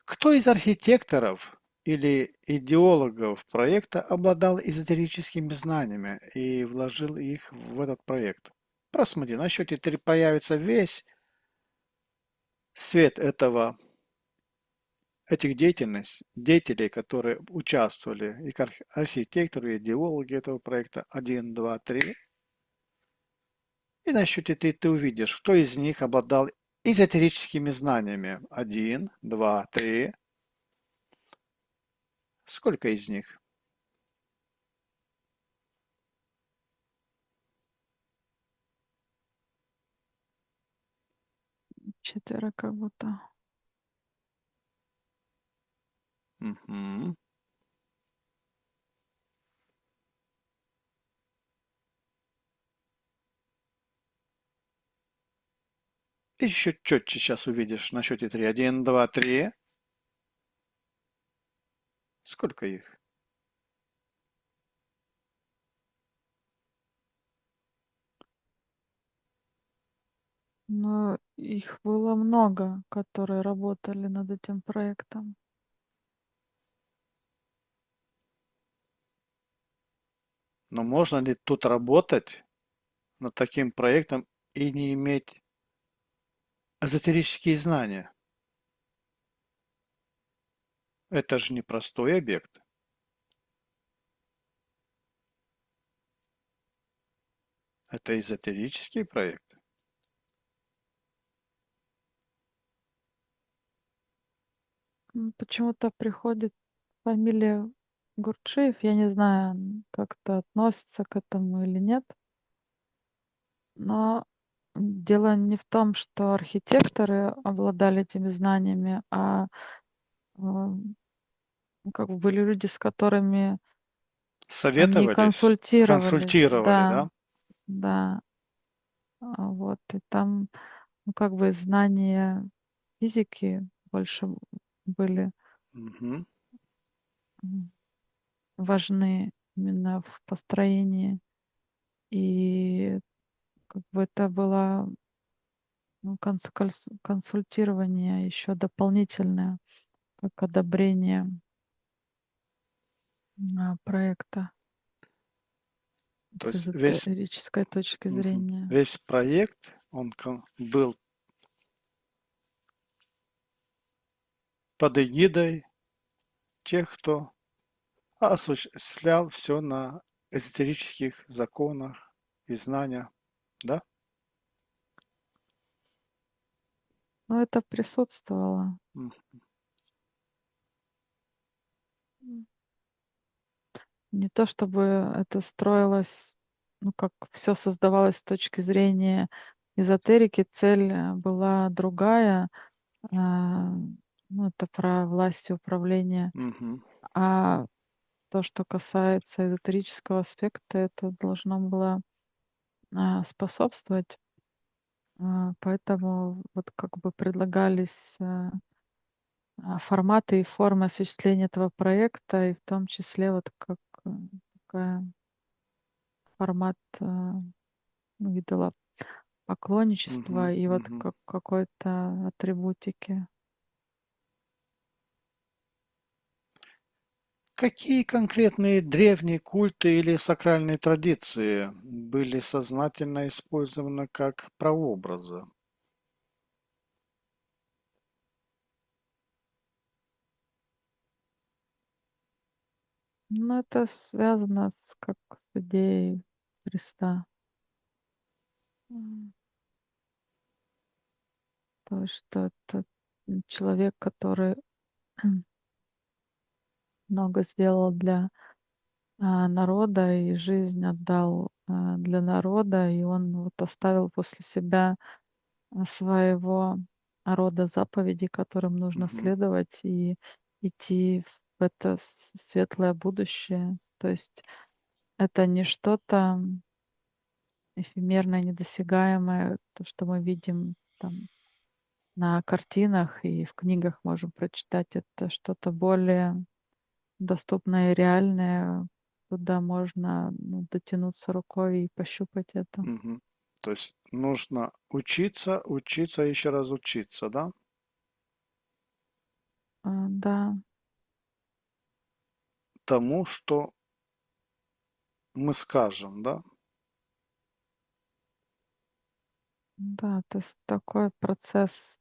Кто из архитекторов или идеологов проекта обладал эзотерическими знаниями и вложил их в этот проект. Просмотри, на счете 3 появится весь свет этих деятелей, которые участвовали, и архитекторы, и идеологи этого проекта. Один, два, три. И на счете 3 ты увидишь, кто из них обладал эзотерическими знаниями. Один, два, три. Сколько из них? Четверо как будто. Мгм. Ты еще четче сейчас увидишь на счете 3. Один, два, три. Сколько их? Но их было много, которые работали над этим проектом. Но можно ли тут работать над таким проектом и не иметь эзотерические знания? Это же не простой объект. Это эзотерический проект. Почему-то приходит фамилия Гурчиев. Я не знаю, как это относится к этому или нет. Но дело не в том, что архитекторы обладали этими знаниями, а как бы были люди, с которыми они Советовались, консультировались. консультировали, Да, да? да. Вот. И там, ну, как бы знания физики больше были Мгм. м, важны именно в построении. И как бы это было ну, консультирование еще дополнительное, как одобрение проекта То с есть весь, эзотерической точки мгм, зрения. весь проект, он был под эгидой тех, кто осуществлял все на эзотерических законах и знаниях, да? Но это присутствовало. М, Не то чтобы это строилось, ну, как все создавалось с точки зрения эзотерики, цель была другая. а, Ну, это про власть и управление. мгм, А то, что касается эзотерического аспекта, это должно было способствовать. Поэтому вот как бы предлагались форматы и формы осуществления этого проекта, и в том числе вот как такая формат ну, идола поклонничества мгм, и вот мгм. как какой-то атрибутики. Какие конкретные древние культы или сакральные традиции были сознательно использованы как прообразы? Но это связано с как с идеей Христа. М, То, что это человек, который много сделал для народа и жизнь отдал для народа, и он вот оставил после себя своего рода заповеди, которым нужно Мгм, следовать и идти в это светлое будущее. То есть это не что-то эфемерное, недосягаемое, то, что мы видим там на картинах и в книгах можем прочитать. Это что-то более доступное и реальное, куда можно ну, дотянуться рукой и пощупать это. мгм. То есть нужно учиться, учиться, еще раз учиться, да? Да, тому, что мы скажем, да? Да, то есть такой процесс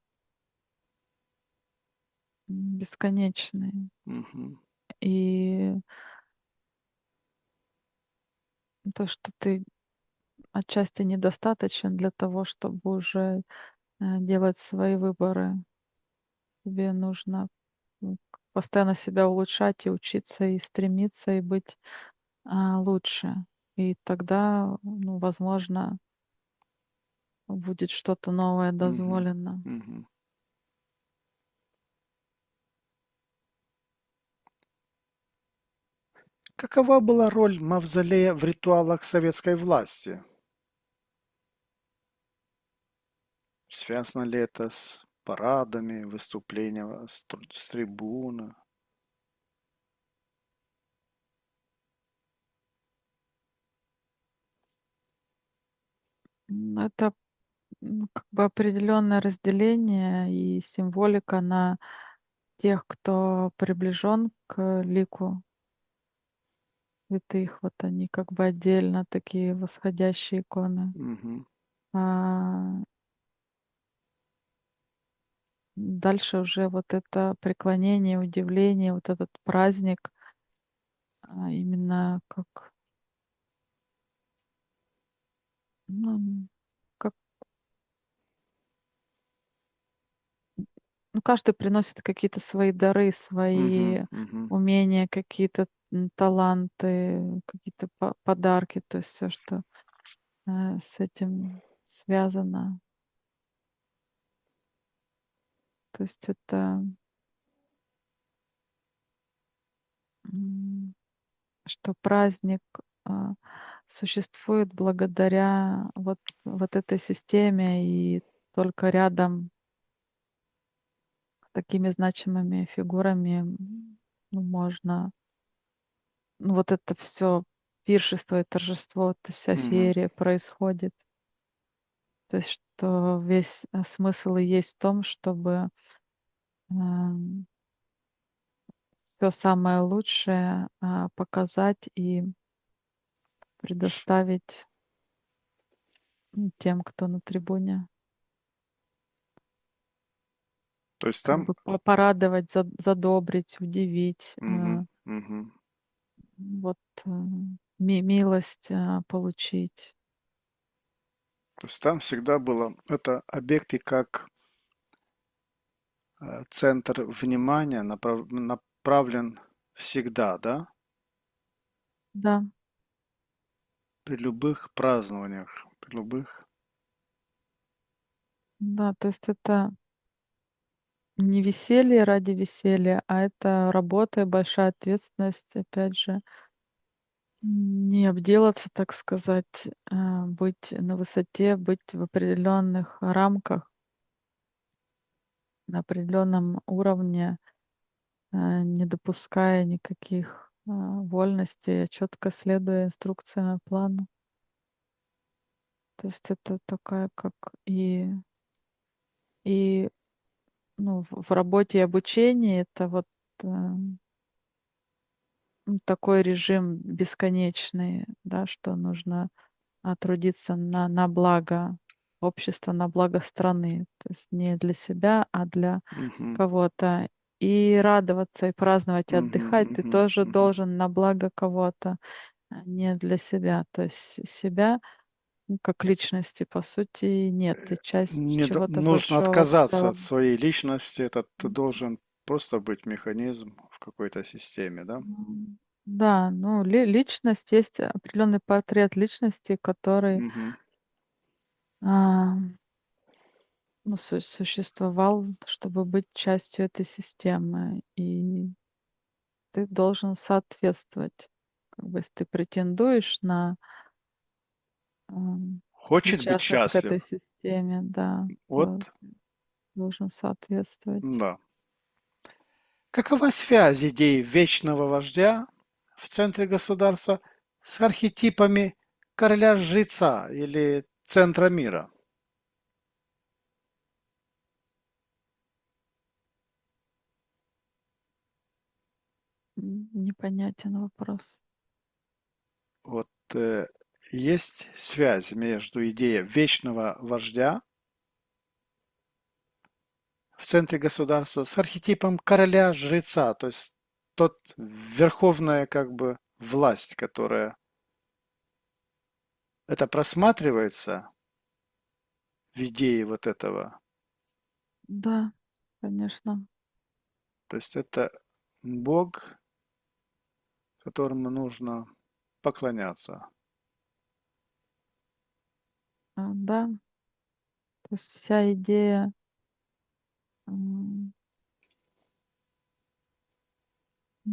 бесконечный. Мгм. И то, что ты отчасти недостаточен для того, чтобы уже делать свои выборы. Тебе нужно постоянно себя улучшать и учиться, и стремиться, и быть лучше. И тогда, ну, возможно, будет что-то новое Мгм. дозволено. Мгм. Какова была роль мавзолея в ритуалах советской власти? Связано ли это с парадами, выступлениями с трибуны? Это как бы определенное разделение и символика на тех, кто приближен к лику святых. Вот они как бы отдельно такие восходящие иконы. Мгм. А дальше уже вот это преклонение, удивление, вот этот праздник, именно как, ну, как, ну, каждый приносит какие-то свои дары, Мгм. свои Мгм. умения, какие-то таланты, какие-то подарки, то есть все, что с этим связано. То есть это, м, что праздник а, существует благодаря вот этой системе, и только рядом с такими значимыми фигурами ну, можно, ну, вот это все пиршество и торжество, эта вся Мгм. феерия происходит. То есть что весь смысл и есть в том, чтобы все самое лучшее показать и предоставить тем, кто на трибуне. То есть Как там. бы порадовать, задобрить, удивить, Мгм. Мгм. вот, милость, получить. То есть там всегда было это объекты как центр внимания направлен всегда, да? Да, При любых празднованиях, при любых. да, то есть это не веселье ради веселья, а это работа и большая ответственность, опять же. Не обделаться, так сказать, быть на высоте, быть в определенных рамках, на определенном уровне, не допуская никаких вольностей, а четко следуя инструкциям и плану. То есть это такая, как и ну, в работе и обучении это вот такой режим бесконечный, да, что нужно трудиться на благо общества, на благо страны. То есть не для себя, а для Мгм. кого-то. И радоваться, и праздновать, и Мгм. отдыхать ты Мгм. тоже Мгм. должен на благо кого-то, а не для себя. То есть себя, ну, как личности, по сути, нет. Ты часть чего-то Нужно большого отказаться от целого. своей личности. Это ты должен просто быть механизм в какой-то системе, да? Да, ну, личность, есть определенный портрет личности, который Мгм. а, ну, существовал, чтобы быть частью этой системы. И ты должен соответствовать. Как бы если ты претендуешь на Хочет быть причастность к счастлив. этой системе, да, то Вот, должен соответствовать. да. Какова связь идеи вечного вождя в центре государства с архетипами короля-жреца или центра мира? непонятен вопрос. Вот есть связь между идеей вечного вождя в центре государства с архетипом короля-жреца, то есть тот верховная как бы власть, которая это просматривается в идее вот этого. Да, конечно. То есть это Бог, которому нужно поклоняться. Да, то есть вся идея м,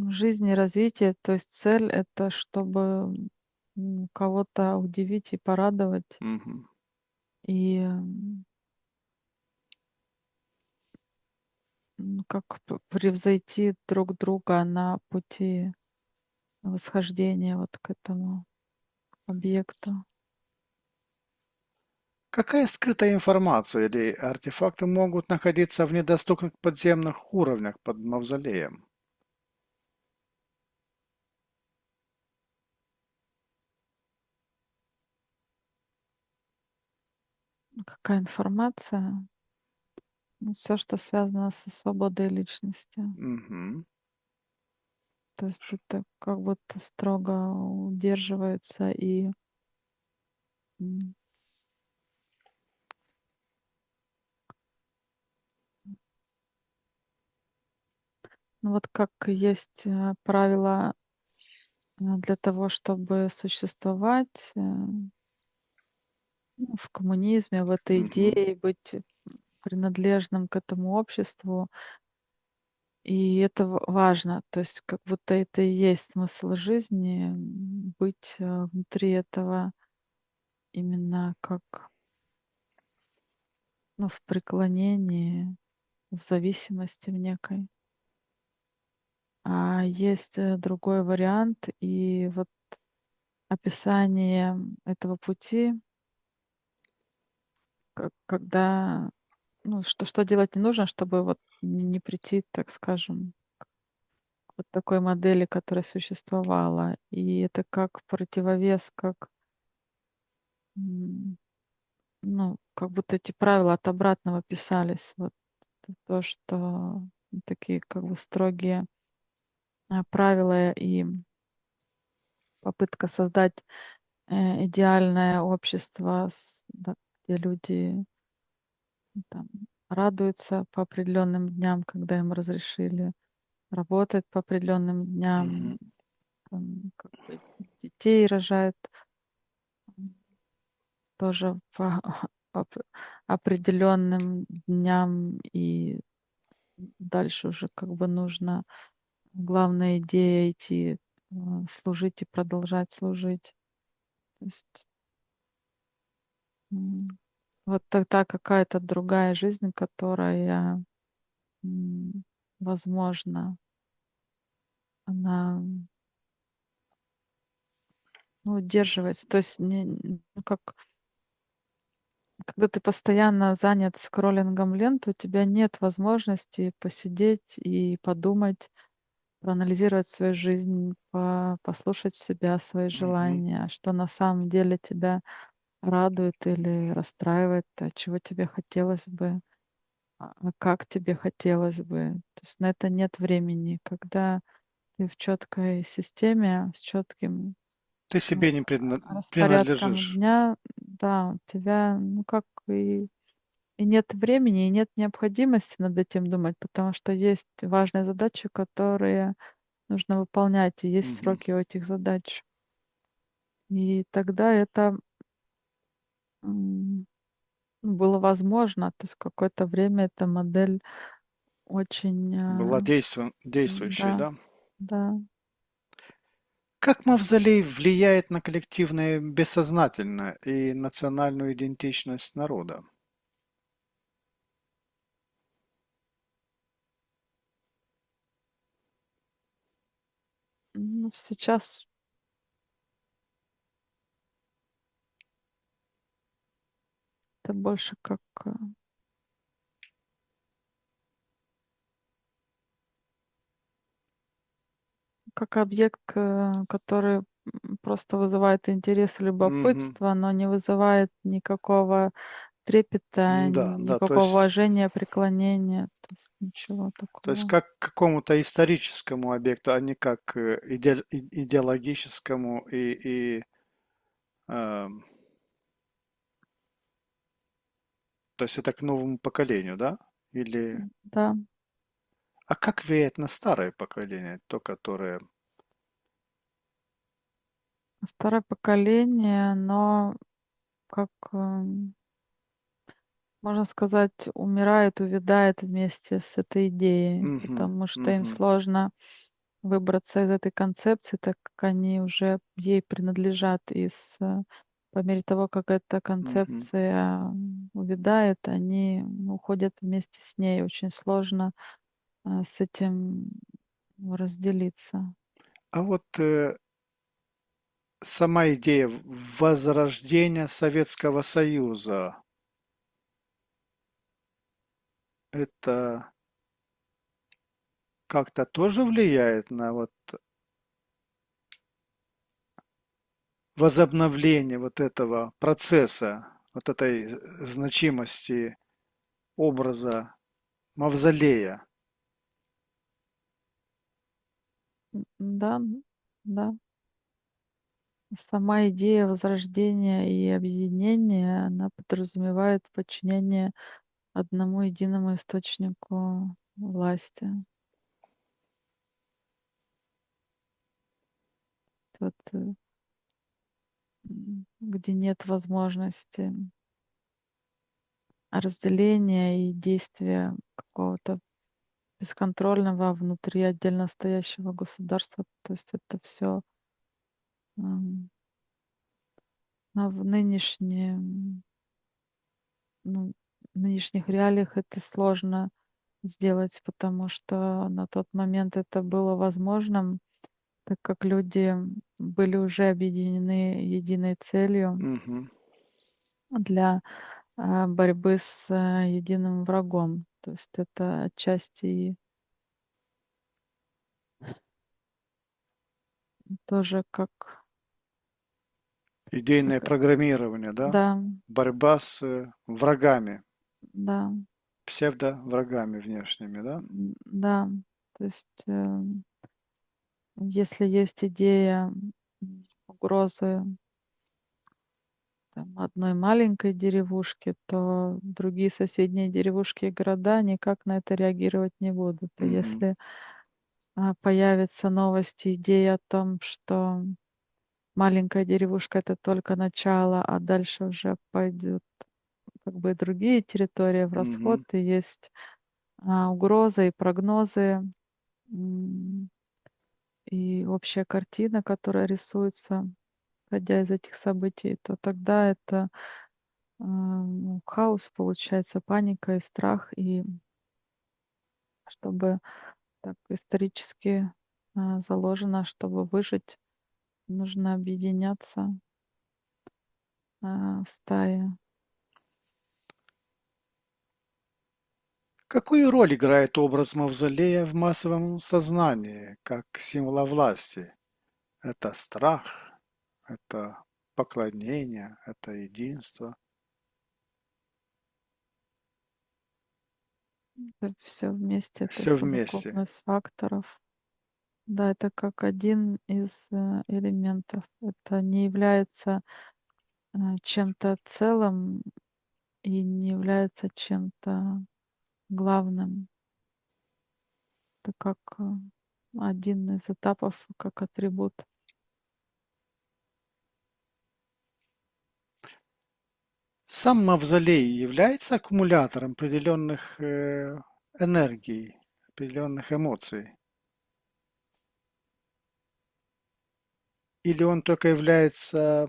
жизни, развития, то есть цель — это чтобы кого-то удивить и порадовать, Мгм. и как превзойти друг друга на пути восхождения вот к этому объекту. Какая скрытая информация или артефакты могут находиться в недоступных подземных уровнях под мавзолеем? Какая информация? Ну, все, что связано со свободой личности. Мгм. То есть это как будто строго удерживается и м, ну вот как есть правила для того, чтобы существовать ну, в коммунизме, в этой Мгм. идее, быть принадлежным к этому обществу. И это важно. То есть как будто это и есть смысл жизни, быть внутри этого именно как ну, в преклонении, в зависимости в некой. А есть другой вариант, и вот описание этого пути, когда, ну, что делать не нужно, чтобы вот не прийти, так скажем, к вот такой модели, которая существовала. И это как противовес, как, м, ну, как будто эти правила от обратного писались. Вот то, что такие как бы строгие правила и попытка создать идеальное общество, да, где люди там радуются по определенным дням, когда им разрешили работать по определенным Мгм. дням, как бы детей рожают тоже по определенным дням, и дальше уже как бы нужно главная идея идти служить и продолжать служить. То есть м, вот тогда какая-то другая жизнь, которая м, возможно, она ну, удерживается. То есть ну, как когда ты постоянно занят скроллингом лент, у тебя нет возможности посидеть и подумать, проанализировать свою жизнь, послушать себя, свои Мгм. желания, что на самом деле тебя радует или расстраивает, чего тебе хотелось бы, как тебе хотелось бы. То есть на это нет времени. Когда ты в четкой системе с четким Ты ну, себе не распорядком принадлежишь. дня, да, у тебя, ну как и нет времени, и нет необходимости над этим думать, потому что есть важные задачи, которые нужно выполнять, и есть Мгм. сроки у этих задач. И тогда это ну, было возможно, то есть какое-то время эта модель очень, Была действующей, да, да? да. Как мавзолей влияет на коллективное бессознательное и национальную идентичность народа? Ну, сейчас это больше как как объект, который просто вызывает интерес и Мгм. любопытство, но не вызывает никакого трепета, Да, да, то никакого есть уважения, преклонения, то есть ничего То есть такого. как к какому-то историческому объекту, а не как идеологическому эм, то есть это к новому поколению, да? Или Да, а как влияет на старое поколение, то, которое... старое поколение, но как, можно сказать, умирает, увядает вместе с этой идеей, Мгм, потому что им мгм, сложно выбраться из этой концепции, так как они уже ей принадлежат. По мере того, как эта мгм. концепция увядает, они уходят вместе с ней. Очень сложно с этим разделиться. А вот сама идея возрождения Советского Союза, это как-то тоже влияет на вот возобновление вот этого процесса, вот этой значимости образа мавзолея. Да, да. Сама идея возрождения и объединения, она подразумевает подчинение одному единому источнику власти. Вот, где нет возможности разделения и действия какого-то бесконтрольного внутри отдельно стоящего государства. То есть это все в ну, в нынешних реалиях это сложно сделать, потому что на тот момент это было возможным, так как люди были уже объединены единой целью Мгм. для борьбы с единым врагом. То есть это отчасти и тоже Идейное как программирование, да? да, Борьба с врагами, да, псевдо-врагами внешними, да? да. То есть если есть идея угрозы там, одной маленькой деревушки, то другие соседние деревушки и города никак на это реагировать не будут. А Мгм. если появятся новости, идеи о том, что маленькая деревушка — это только начало, а дальше уже пойдут как бы и другие территории в расход, Мгм. и есть угрозы и прогнозы, м, и общая картина, которая рисуется, исходя из этих событий, то тогда это хаос получается, паника и страх. И чтобы так исторически заложено, чтобы выжить, нужно объединяться в стае. Какую роль играет образ мавзолея в массовом сознании, как символа власти? Это страх, это поклонение, это единство. Это все вместе, это Все вместе. совокупность факторов. Да, это как один из элементов. Это не является чем-то целым и не является чем-то главным. Это как один из этапов, как атрибут. Сам мавзолей является аккумулятором определенных энергий, определенных эмоций. Или он только является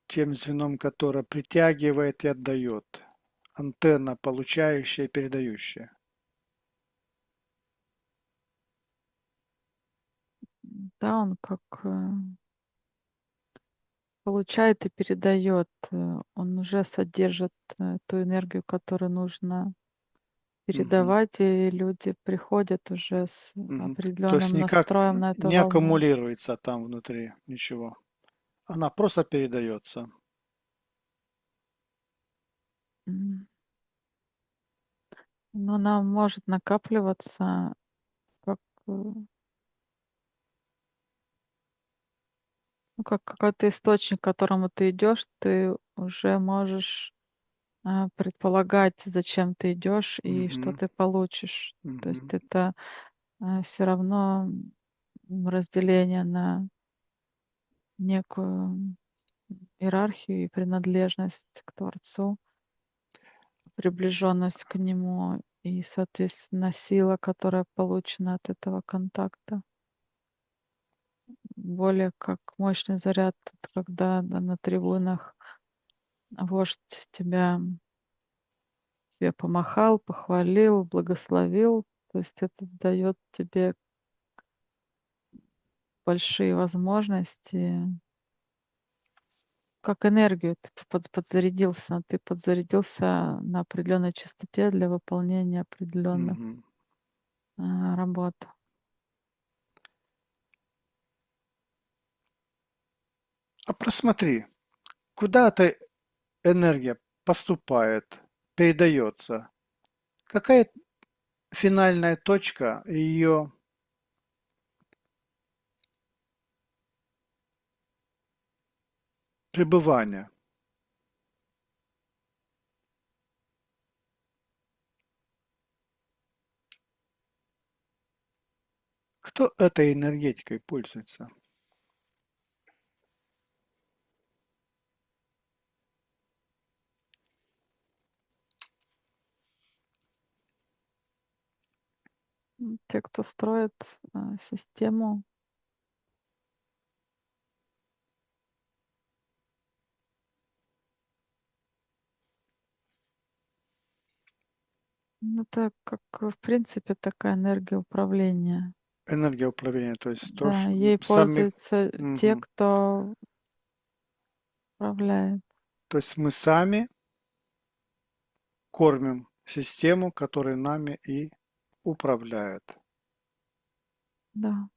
тем звеном, которое притягивает и отдает. Антенна, получающая и передающая. Да, он как получает и передает. Он уже содержит ту энергию, которую нужно Мгм. передавать, и люди приходят уже с Мгм. То есть определенным никак настроем на эту не волну. аккумулируется там внутри ничего. Она просто передается. М. Но она может накапливаться как, ну, как какой-то источник, к которому ты идешь, ты уже можешь, предполагать, зачем ты идешь и что Мгм. ты получишь. То есть Мгм. это, все равно, разделение на некую иерархию и принадлежность к Творцу, приближенность к Нему и, соответственно, сила, которая получена от этого контакта. Более как мощный заряд, когда, да, на трибунах вождь тебе помахал, похвалил, благословил. То есть это дает тебе большие возможности, как энергию. Ты подзарядился на определенной частоте для выполнения определенных, Мгм. работ. А просмотри, куда эта энергия поступает, передается. Какая финальная точка ее пребывания? Кто этой энергетикой пользуется? Те, кто строит, систему, ну, это как, в принципе, такая энергия управления. Энергия управления, то есть то, Да, что ей сами... пользуются те, Мгм. кто управляет. То есть мы сами кормим систему, которая нами и управляет. Да.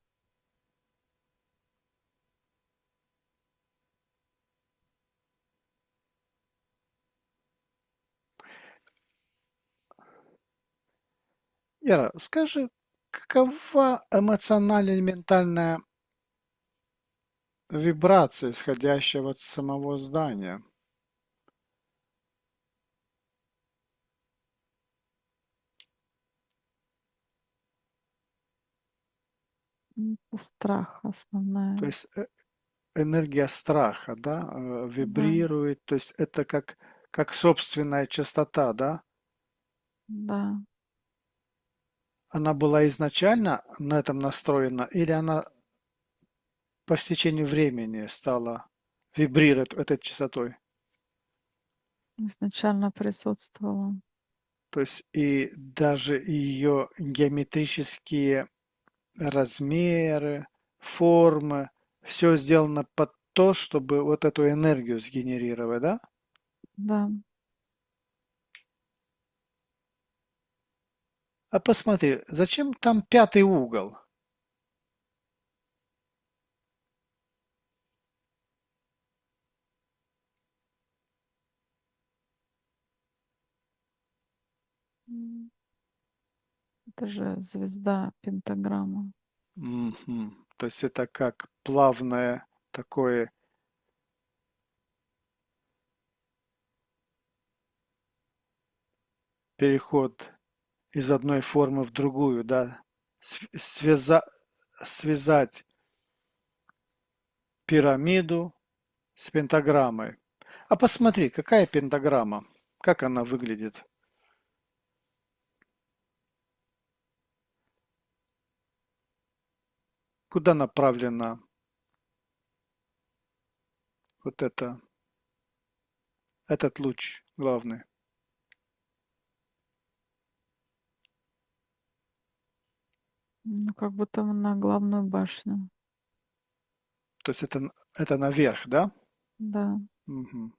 Яра, скажи, какова эмоциональная или ментальная вибрация, исходящая от самого здания? Это страх То основная. есть энергия страха, да, Да, вибрирует, то есть это как собственная частота, да? да. Она была изначально на этом настроена или она по стечению времени стала вибрировать этой частотой? Изначально присутствовала. То есть и даже ее геометрические размеры, формы, все сделано под то, чтобы вот эту энергию сгенерировать, да? Да. А посмотри, зачем там пятый угол? М, это же звезда, пентаграмма. Мгм. То есть это как плавное такое переход из одной формы в другую, да? Связать пирамиду с пентаграммой. А посмотри, какая пентаграмма, как она выглядит, куда направлена вот этот луч главный. Ну, как будто на главную башню. То есть это наверх, да? Да. Мгм.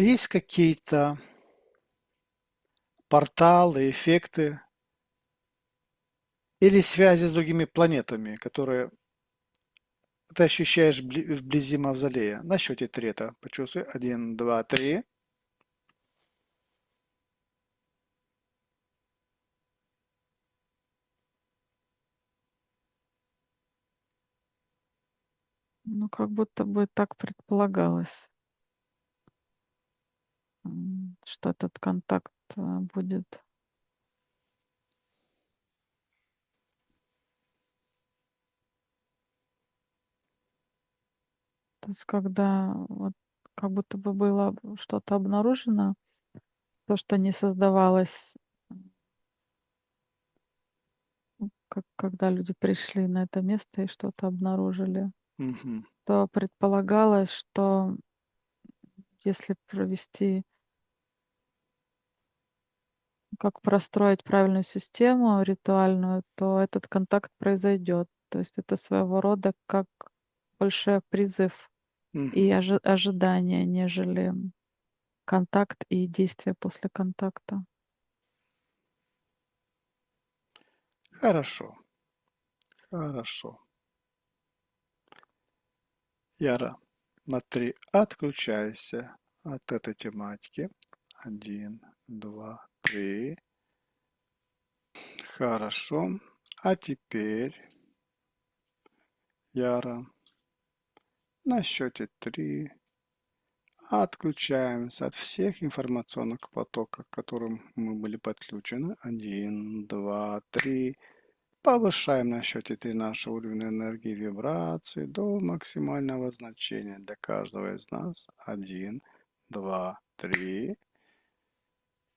Есть какие-то порталы, эффекты или связи с другими планетами, которые ты ощущаешь вблизи мавзолея? На счете 3 это почувствуй. Один, два, три. Ну, как будто бы так предполагалось, что этот контакт будет. То есть, когда вот как будто бы было что-то обнаружено, то, что не создавалось, как когда люди пришли на это место и что-то обнаружили, Мгм. то предполагалось, что если провести, как простроить правильную систему ритуальную, то этот контакт произойдет. То есть это своего рода как больше призыв и Мгм. ожидание, нежели контакт и действие после контакта. Хорошо, хорошо. Яра, на 3 отключайся от этой тематики. Один, два, три. Хорошо. А теперь, Яра, на счете 3 отключаемся от всех информационных потоков, к которым мы были подключены. Один, два, три. Повышаем на счете 3 наш уровень энергии вибрации до максимального значения для каждого из нас. Один, два, три.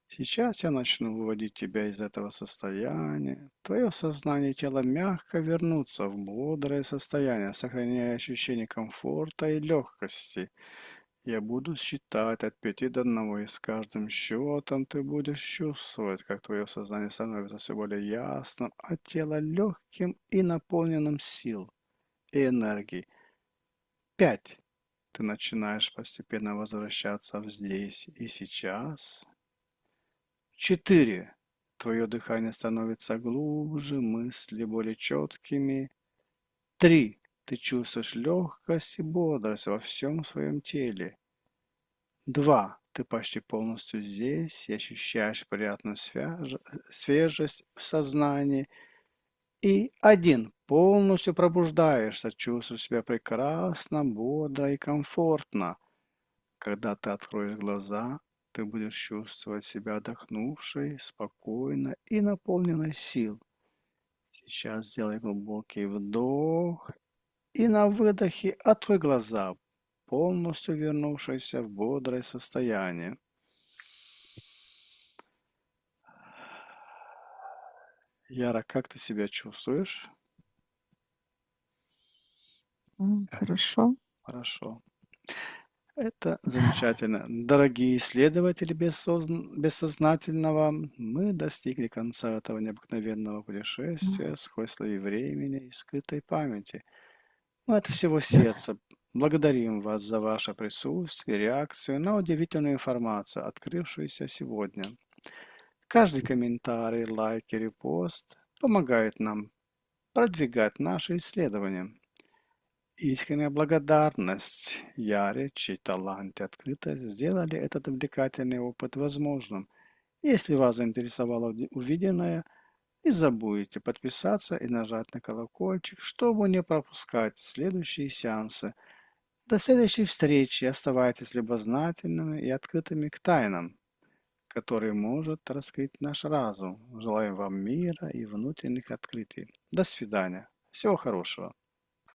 Сейчас я начну выводить тебя из этого состояния. Твое сознание и тело мягко вернутся в бодрое состояние, сохраняя ощущение комфорта и легкости. Я буду считать от 5 до 1, и с каждым счетом ты будешь чувствовать, как твое сознание становится все более ясным, а тело легким и наполненным сил и энергии. 5. Ты начинаешь постепенно возвращаться в здесь и сейчас. 4. Твое дыхание становится глубже, мысли более четкими. 3. Ты чувствуешь легкость и бодрость во всем своем теле. 2. Ты почти полностью здесь и ощущаешь приятную свежесть в сознании. И 1. Полностью пробуждаешься, чувствуешь себя прекрасно, бодро и комфортно. Когда ты откроешь глаза, ты будешь чувствовать себя отдохнувшей, спокойной и наполненной сил. Сейчас сделай глубокий вдох и на выдохе открой глаза, полностью вернувшись в бодрое состояние. Яра, как ты себя чувствуешь? Хорошо. Хорошо. Это замечательно. Дорогие исследователи бессознательного, мы достигли конца этого необыкновенного путешествия сквозь слои времени и скрытой памяти. Мы от всего сердца благодарим вас за ваше присутствие, реакцию на удивительную информацию, открывшуюся сегодня. Каждый комментарий, лайк и репост помогает нам продвигать наши исследования. Искренняя благодарность Яре, чей талант и открытость сделали этот увлекательный опыт возможным. Если вас заинтересовало увиденное, не забудьте подписаться и нажать на колокольчик, чтобы не пропускать следующие сеансы. До следующей встречи оставайтесь любознательными и открытыми к тайнам, которые может раскрыть наш разум. Желаем вам мира и внутренних открытий. До свидания. Всего хорошего.